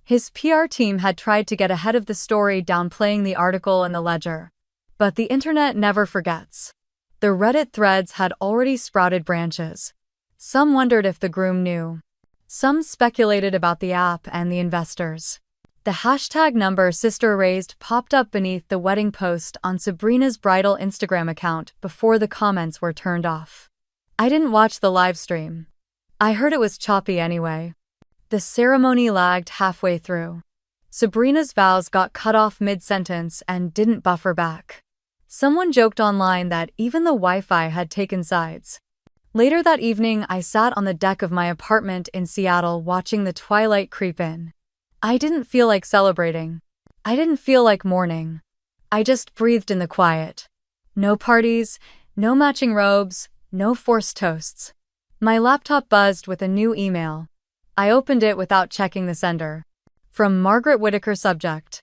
His PR team had tried to get ahead of the story, downplaying the article in the Ledger. But the internet never forgets. The Reddit threads had already sprouted branches. Some wondered if the groom knew. Some speculated about the app and the investors. The hashtag number sister raised popped up beneath the wedding post on Sabrina's bridal Instagram account before the comments were turned off. I didn't watch the live stream. I heard it was choppy anyway. The ceremony lagged halfway through. Sabrina's vows got cut off mid-sentence and didn't buffer back. Someone joked online that even the Wi-Fi had taken sides. Later that evening, I sat on the deck of my apartment in Seattle watching the twilight creep in. I didn't feel like celebrating. I didn't feel like mourning. I just breathed in the quiet. No parties, no matching robes, no forced toasts. My laptop buzzed with a new email. I opened it without checking the sender. From Margaret Whitaker, subject.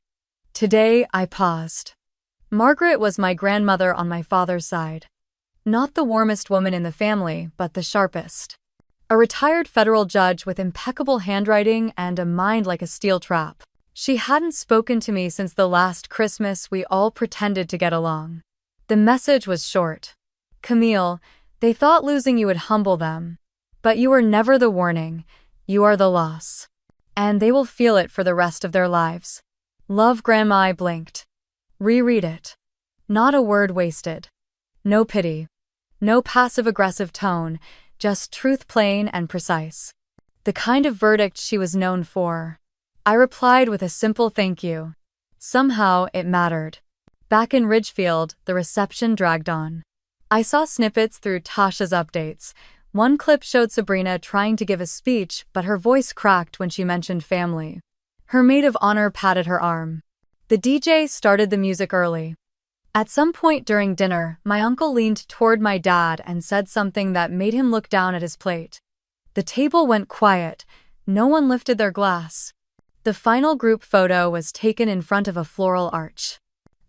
Today, I paused. Margaret was my grandmother on my father's side. Not the warmest woman in the family, but the sharpest. A retired federal judge with impeccable handwriting and a mind like a steel trap. She hadn't spoken to me since the last Christmas we all pretended to get along. The message was short. Camille, they thought losing you would humble them. But you were never the warning, you are the loss. And they will feel it for the rest of their lives. Love, Grandma. I blinked. Reread it. Not a word wasted. No pity. No passive-aggressive tone, just truth, plain and precise. The kind of verdict she was known for. I replied with a simple thank you. Somehow, it mattered. Back in Ridgefield, the reception dragged on. I saw snippets through Tasha's updates. One clip showed Sabrina trying to give a speech, but her voice cracked when she mentioned family. Her maid of honor patted her arm. The DJ started the music early. At some point during dinner, my uncle leaned toward my dad and said something that made him look down at his plate. The table went quiet. No one lifted their glass. The final group photo was taken in front of a floral arch.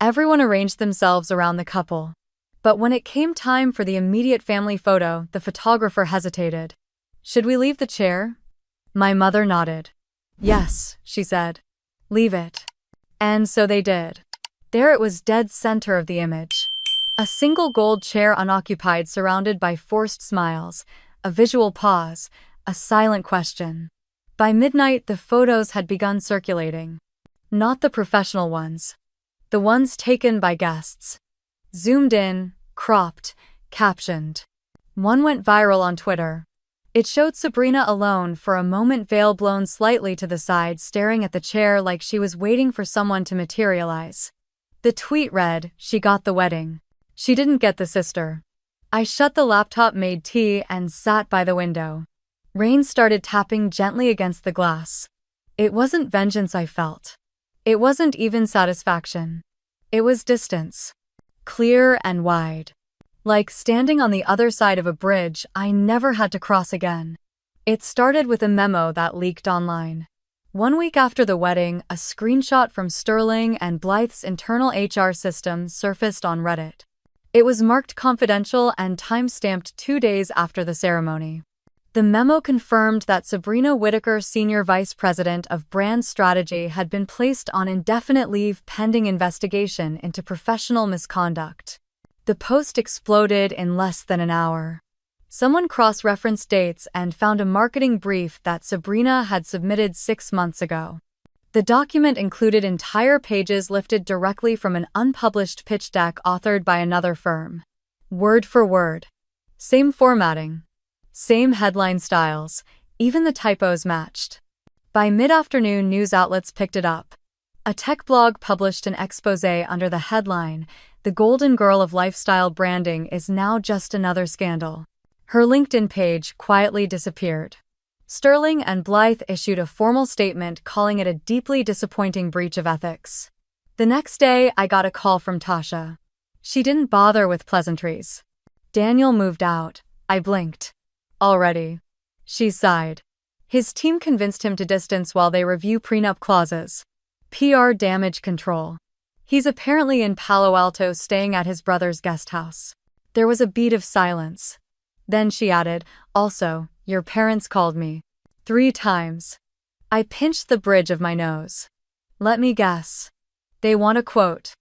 Everyone arranged themselves around the couple. But when it came time for the immediate family photo, the photographer hesitated. "Should we leave the chair?" My mother nodded. "Yes," she said. "Leave it." And so they did. There it was, dead center of the image. A single gold chair unoccupied, surrounded by forced smiles, a visual pause, a silent question. By midnight, the photos had begun circulating. Not the professional ones. The ones taken by guests. Zoomed in, cropped, captioned. One went viral on Twitter. It showed Sabrina alone, for a moment, veil blown slightly to the side, staring at the chair like she was waiting for someone to materialize. The tweet read, "She got the wedding. She didn't get the sister." I shut the laptop, made tea, and sat by the window. Rain started tapping gently against the glass. It wasn't vengeance I felt. It wasn't even satisfaction. It was distance. Clear and wide. Like standing on the other side of a bridge I never had to cross again. It started with a memo that leaked online. 1 week after the wedding, a screenshot from Sterling and Blythe's internal HR system surfaced on Reddit. It was marked confidential and time-stamped 2 days after the ceremony. The memo confirmed that Sabrina Whitaker, Senior Vice President of Brand Strategy, had been placed on indefinite leave pending investigation into professional misconduct. The post exploded in less than an hour. Someone cross-referenced dates and found a marketing brief that Sabrina had submitted 6 months ago. The document included entire pages lifted directly from an unpublished pitch deck authored by another firm. Word for word. Same formatting. Same headline styles. Even the typos matched. By mid-afternoon, news outlets picked it up. A tech blog published an exposé under the headline, "The Golden Girl of Lifestyle Branding is Now Just Another Scandal." Her LinkedIn page quietly disappeared. Sterling and Blythe issued a formal statement calling it a deeply disappointing breach of ethics. The next day, I got a call from Tasha. She didn't bother with pleasantries. "Daniel moved out." I blinked. "Already?" She sighed. "His team convinced him to distance while they review prenup clauses. PR damage control. He's apparently in Palo Alto, staying at his brother's guest house." There was a beat of silence. Then she added, "Also, your parents called me 3 times. I pinched the bridge of my nose. Let me guess. They want a quote.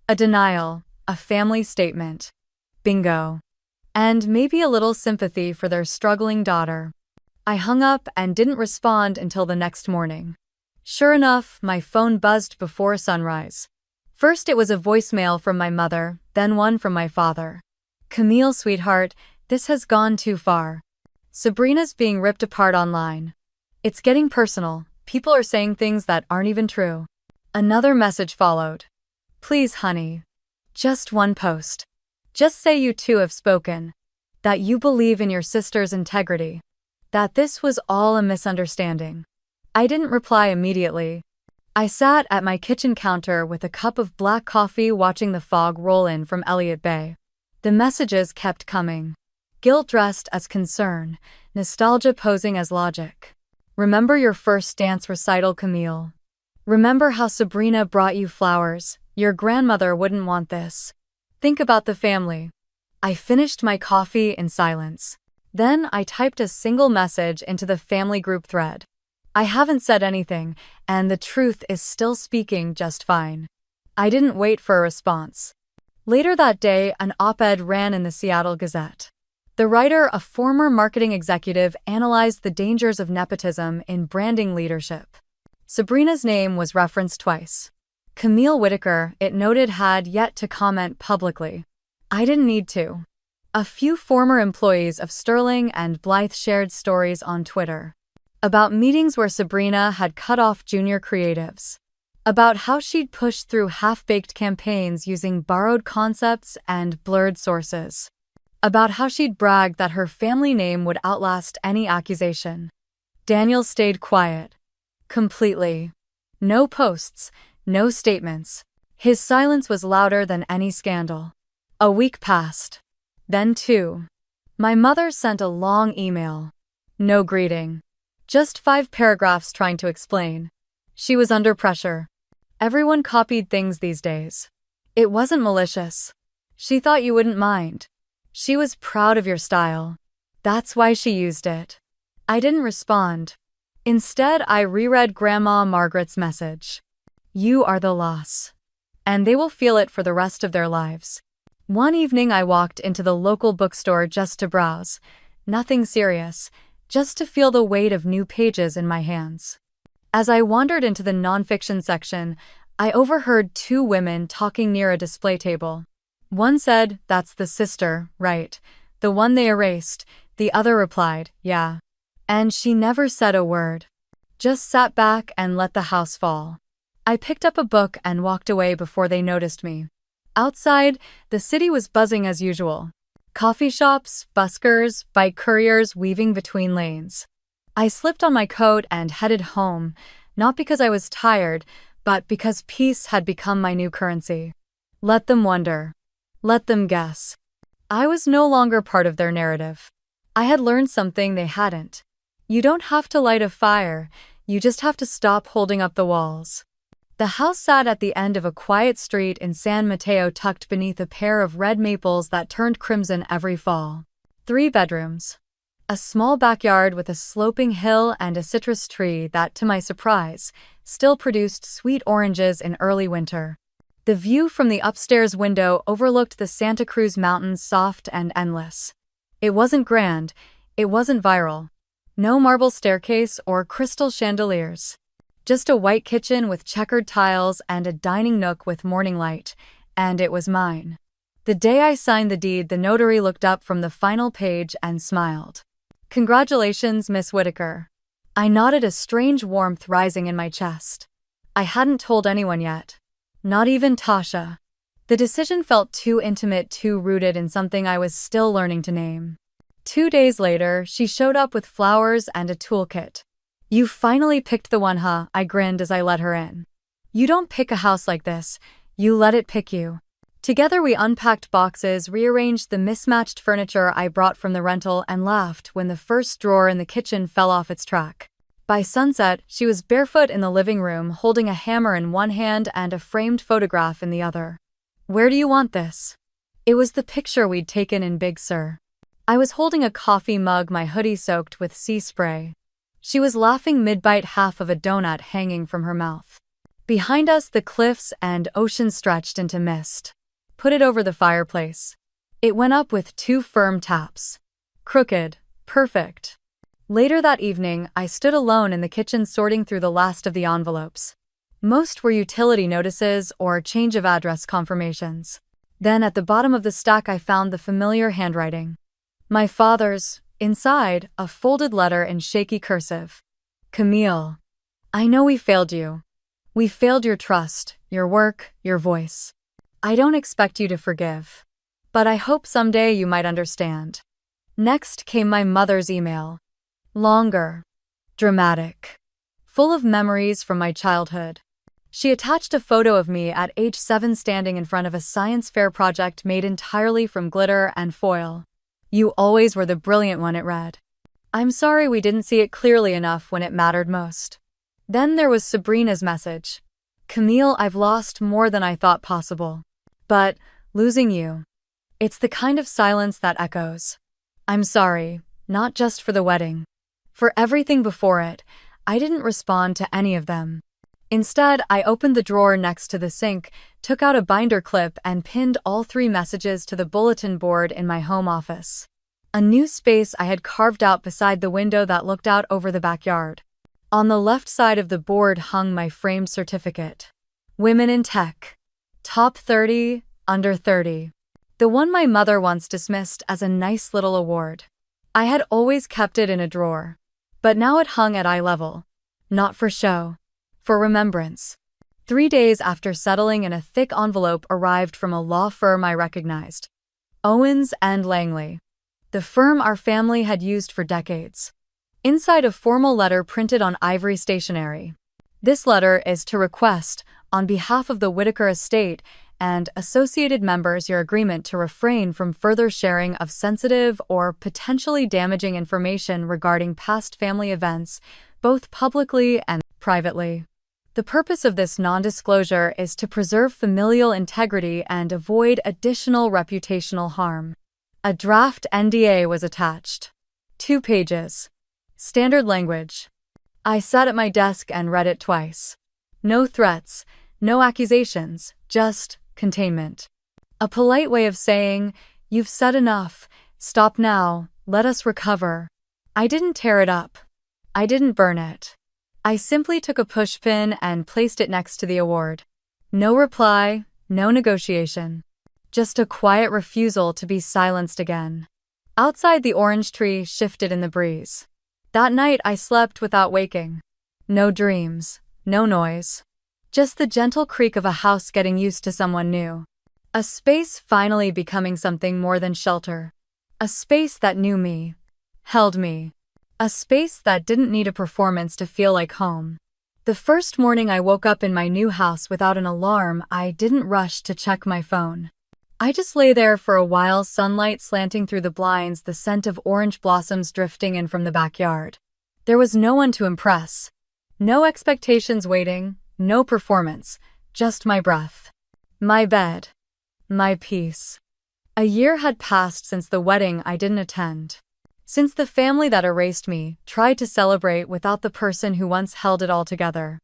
A denial, a family statement. Bingo. And maybe a little sympathy for their struggling daughter." I hung up and didn't respond until the next morning. Sure enough, my phone buzzed before sunrise. First it was a voicemail from my mother, then one from my father. "Camille, sweetheart, this has gone too far. Sabrina's being ripped apart online. It's getting personal. People are saying things that aren't even true." Another message followed. "Please, honey. Just one post. Just say you two have spoken. That you believe in your sister's integrity. That this was all a misunderstanding." I didn't reply immediately. I sat at my kitchen counter with a cup of black coffee, watching the fog roll in from Elliott Bay. The messages kept coming. Guilt dressed as concern, nostalgia posing as logic. "Remember your first dance recital, Camille? Remember how Sabrina brought you flowers? Your grandmother wouldn't want this. Think about the family." I finished my coffee in silence. Then I typed a single message into the family group thread. "I haven't said anything, and the truth is still speaking just fine." I didn't wait for a response. Later that day, an op-ed ran in the Seattle Gazette. The writer, a former marketing executive, analyzed the dangers of nepotism in branding leadership. Sabrina's name was referenced twice. Camille Whitaker, it noted, had yet to comment publicly. I didn't need to. A few former employees of Sterling and Blythe shared stories on Twitter. About meetings where Sabrina had cut off junior creatives. About how she'd pushed through half-baked campaigns using borrowed concepts and blurred sources. About how she'd bragged that her family name would outlast any accusation. Daniel stayed quiet. Completely. No posts, no statements. His silence was louder than any scandal. A week passed. Then 2. My mother sent a long email. No greeting. Just 5 paragraphs trying to explain. She was under pressure. Everyone copied things these days. It wasn't malicious. She thought you wouldn't mind. She was proud of your style. That's why she used it. I didn't respond. Instead, I reread Grandma Margaret's message. You are the loss. And they will feel it for the rest of their lives. One evening I walked into the local bookstore just to browse. Nothing serious, just to feel the weight of new pages in my hands. As I wandered into the nonfiction section, I overheard two women talking near a display table. One said, "That's the sister, right? The one they erased." The other replied, "Yeah." And she never said a word. Just sat back and let the house fall. I picked up a book and walked away before they noticed me. Outside, the city was buzzing as usual. Coffee shops, buskers, bike couriers weaving between lanes. I slipped on my coat and headed home, not because I was tired, but because peace had become my new currency. Let them wonder. Let them guess. I was no longer part of their narrative. I had learned something they hadn't. You don't have to light a fire, you just have to stop holding up the walls. The house sat at the end of a quiet street in San Mateo, tucked beneath a pair of red maples that turned crimson every fall. 3 bedrooms. A small backyard with a sloping hill and a citrus tree that, to my surprise, still produced sweet oranges in early winter. The view from the upstairs window overlooked the Santa Cruz Mountains, soft and endless. It wasn't grand, it wasn't viral. No marble staircase or crystal chandeliers. Just a white kitchen with checkered tiles and a dining nook with morning light, and it was mine. The day I signed the deed, the notary looked up from the final page and smiled. "Congratulations, Miss Whitaker." I nodded, a strange warmth rising in my chest. I hadn't told anyone yet. Not even Tasha. The decision felt too intimate, too rooted in something I was still learning to name. 2 days later, she showed up with flowers and a toolkit. "You finally picked the one, huh?" I grinned as I let her in. "You don't pick a house like this, you let it pick you." Together we unpacked boxes, rearranged the mismatched furniture I brought from the rental, and laughed when the first drawer in the kitchen fell off its track. By sunset, she was barefoot in the living room, holding a hammer in one hand and a framed photograph in the other. "Where do you want this?" It was the picture we'd taken in Big Sur. I was holding a coffee mug, my hoodie soaked with sea spray. She was laughing mid-bite, half of a donut hanging from her mouth. Behind us, the cliffs and ocean stretched into mist. "Put it over the fireplace." It went up with 2 firm taps. Crooked. Perfect. Later that evening, I stood alone in the kitchen sorting through the last of the envelopes. Most were utility notices or change of address confirmations. Then at the bottom of the stack I found the familiar handwriting. My father's. Inside, a folded letter in shaky cursive. "Camille, I know we failed you. We failed your trust, your work, your voice. I don't expect you to forgive. But I hope someday you might understand." Next came my mother's email. Longer. Dramatic. Full of memories from my childhood. She attached a photo of me at age 7 standing in front of a science fair project made entirely from glitter and foil. "You always were the brilliant one," it read. "I'm sorry we didn't see it clearly enough when it mattered most." Then there was Sabrina's message. "Camille, I've lost more than I thought possible. But losing you, it's the kind of silence that echoes. I'm sorry, not just for the wedding. For everything before it, I didn't respond to any of them. Instead, I opened the drawer next to the sink, took out a binder clip, and pinned all 3 messages to the bulletin board in my home office. A new space I had carved out beside the window that looked out over the backyard. On the left side of the board hung my framed certificate. Women in Tech. Top 30, under 30. The one my mother once dismissed as a nice little award. I had always kept it in a drawer. But now it hung at eye level. Not for show. For remembrance. 3 days after settling in, a thick envelope arrived from a law firm I recognized. Owens and Langley. The firm our family had used for decades. Inside, a formal letter printed on ivory stationery. "This letter is to request, on behalf of the Whitaker estate and associated members, your agreement to refrain from further sharing of sensitive or potentially damaging information regarding past family events, both publicly and privately." The purpose of this non-disclosure is to preserve familial integrity and avoid additional reputational harm. A draft NDA was attached. 2 pages. Standard language. I sat at my desk and read it twice. No threats, no accusations, just containment. A polite way of saying, "You've said enough, stop now, let us recover." I didn't tear it up. I didn't burn it. I simply took a pushpin and placed it next to the award. No reply, no negotiation. Just a quiet refusal to be silenced again. Outside, the orange tree shifted in the breeze. That night I slept without waking. No dreams, no noise. Just the gentle creak of a house getting used to someone new. A space finally becoming something more than shelter. A space that knew me, held me. A space that didn't need a performance to feel like home. The first morning I woke up in my new house without an alarm, I didn't rush to check my phone. I just lay there for a while, sunlight slanting through the blinds, the scent of orange blossoms drifting in from the backyard. There was no one to impress. No expectations waiting, no performance, just my breath. My bed. My peace. A year had passed since the wedding I didn't attend. Since the family that erased me tried to celebrate without the person who once held it all together.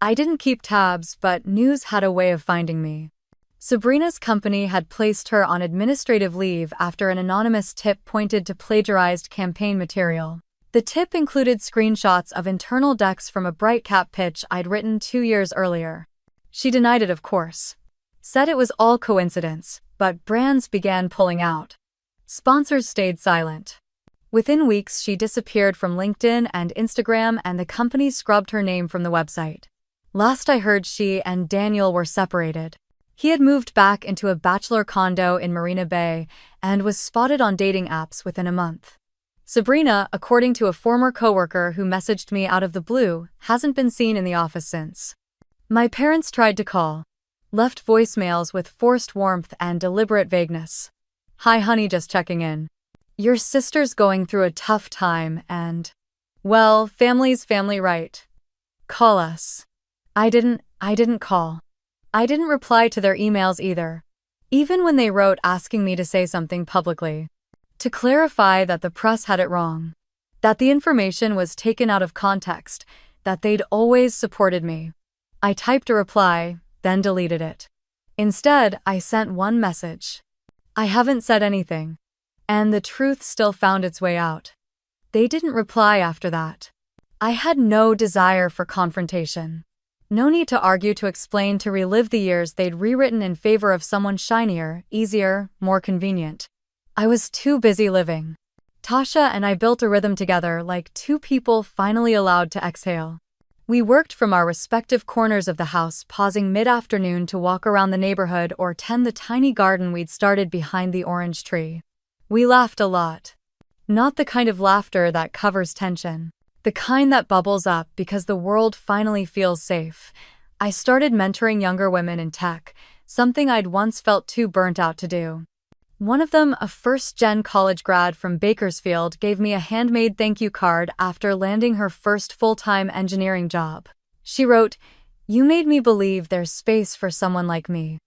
I didn't keep tabs, but news had a way of finding me. Sabrina's company had placed her on administrative leave after an anonymous tip pointed to plagiarized campaign material. The tip included screenshots of internal decks from a Brightcap pitch I'd written 2 years earlier. She denied it, of course. Said it was all coincidence, but brands began pulling out. Sponsors stayed silent. Within weeks, she disappeared from LinkedIn and Instagram, and the company scrubbed her name from the website. Last I heard, she and Daniel were separated. He had moved back into a bachelor condo in Marina Bay and was spotted on dating apps within a month. Sabrina, according to a former coworker who messaged me out of the blue, hasn't been seen in the office since. My parents tried to call. Left voicemails with forced warmth and deliberate vagueness. "Hi honey, just checking in. Your sister's going through a tough time and, well, family's family, right? Call us." I didn't call. I didn't reply to their emails either, even when they wrote asking me to say something publicly. To clarify that the press had it wrong. That the information was taken out of context, that they'd always supported me. I typed a reply, then deleted it. Instead, I sent one message. "I haven't said anything." And the truth still found its way out. They didn't reply after that. I had no desire for confrontation. No need to argue, to explain, to relive the years they'd rewritten in favor of someone shinier, easier, more convenient. I was too busy living. Tasha and I built a rhythm together, like two people finally allowed to exhale. We worked from our respective corners of the house, pausing mid-afternoon to walk around the neighborhood or tend the tiny garden we'd started behind the orange tree. We laughed a lot. Not the kind of laughter that covers tension. The kind that bubbles up because the world finally feels safe. I started mentoring younger women in tech, something I'd once felt too burnt out to do. One of them, a first-gen college grad from Bakersfield, gave me a handmade thank you card after landing her first full-time engineering job. She wrote, "You made me believe there's space for someone like me."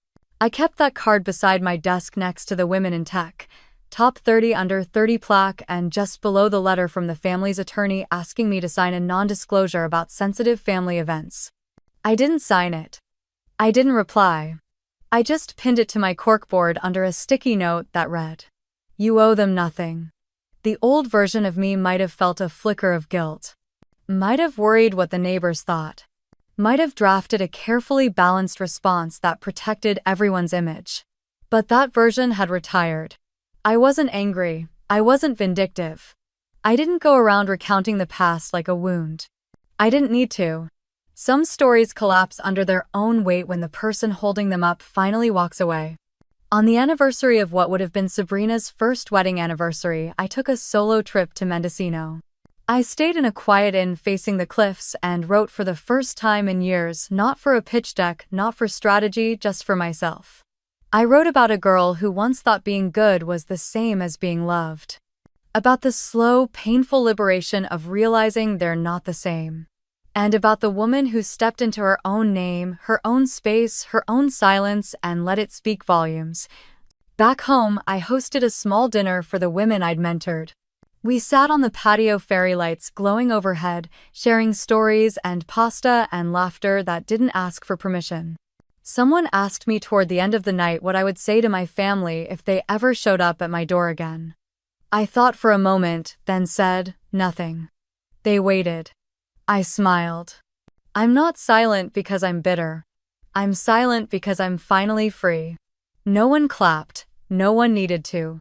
I kept that card beside my desk next to the Women in Tech, Top 30 Under 30 plaque, and just below the letter from the family's attorney asking me to sign a non-disclosure about sensitive family events. I didn't sign it. I didn't reply. I just pinned it to my corkboard under a sticky note that read, "You owe them nothing." The old version of me might have felt a flicker of guilt. Might have worried what the neighbors thought. Might have drafted a carefully balanced response that protected everyone's image. But that version had retired. I wasn't angry. I wasn't vindictive. I didn't go around recounting the past like a wound. I didn't need to. Some stories collapse under their own weight when the person holding them up finally walks away. On the anniversary of what would have been Sabrina's first wedding anniversary, I took a solo trip to Mendocino. I stayed in a quiet inn facing the cliffs and wrote for the first time in years, not for a pitch deck, not for strategy, just for myself. I wrote about a girl who once thought being good was the same as being loved. About the slow, painful liberation of realizing they're not the same. and about the woman who stepped into her own name, her own space, her own silence, and let it speak volumes. Back home, I hosted a small dinner for the women I'd mentored. We sat on the patio, fairy lights glowing overhead, sharing stories and pasta and laughter that didn't ask for permission. Someone asked me toward the end of the night what I would say to my family if they ever showed up at my door again. I thought for a moment, then said, nothing. They waited. I smiled. I'm not silent because I'm bitter. I'm silent because I'm finally free. No one clapped, no one needed to.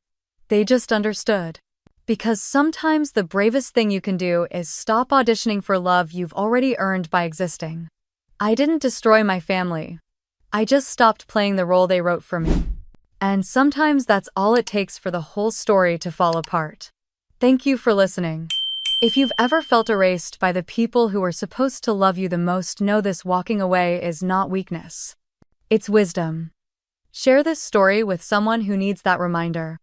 They just understood. Because sometimes the bravest thing you can do is stop auditioning for love you've already earned by existing. I didn't destroy my family. I just stopped playing the role they wrote for me. And sometimes that's all it takes for the whole story to fall apart. Thank you for listening. If you've ever felt erased by the people who were supposed to love you the most, know this: walking away is not weakness. It's wisdom. Share this story with someone who needs that reminder.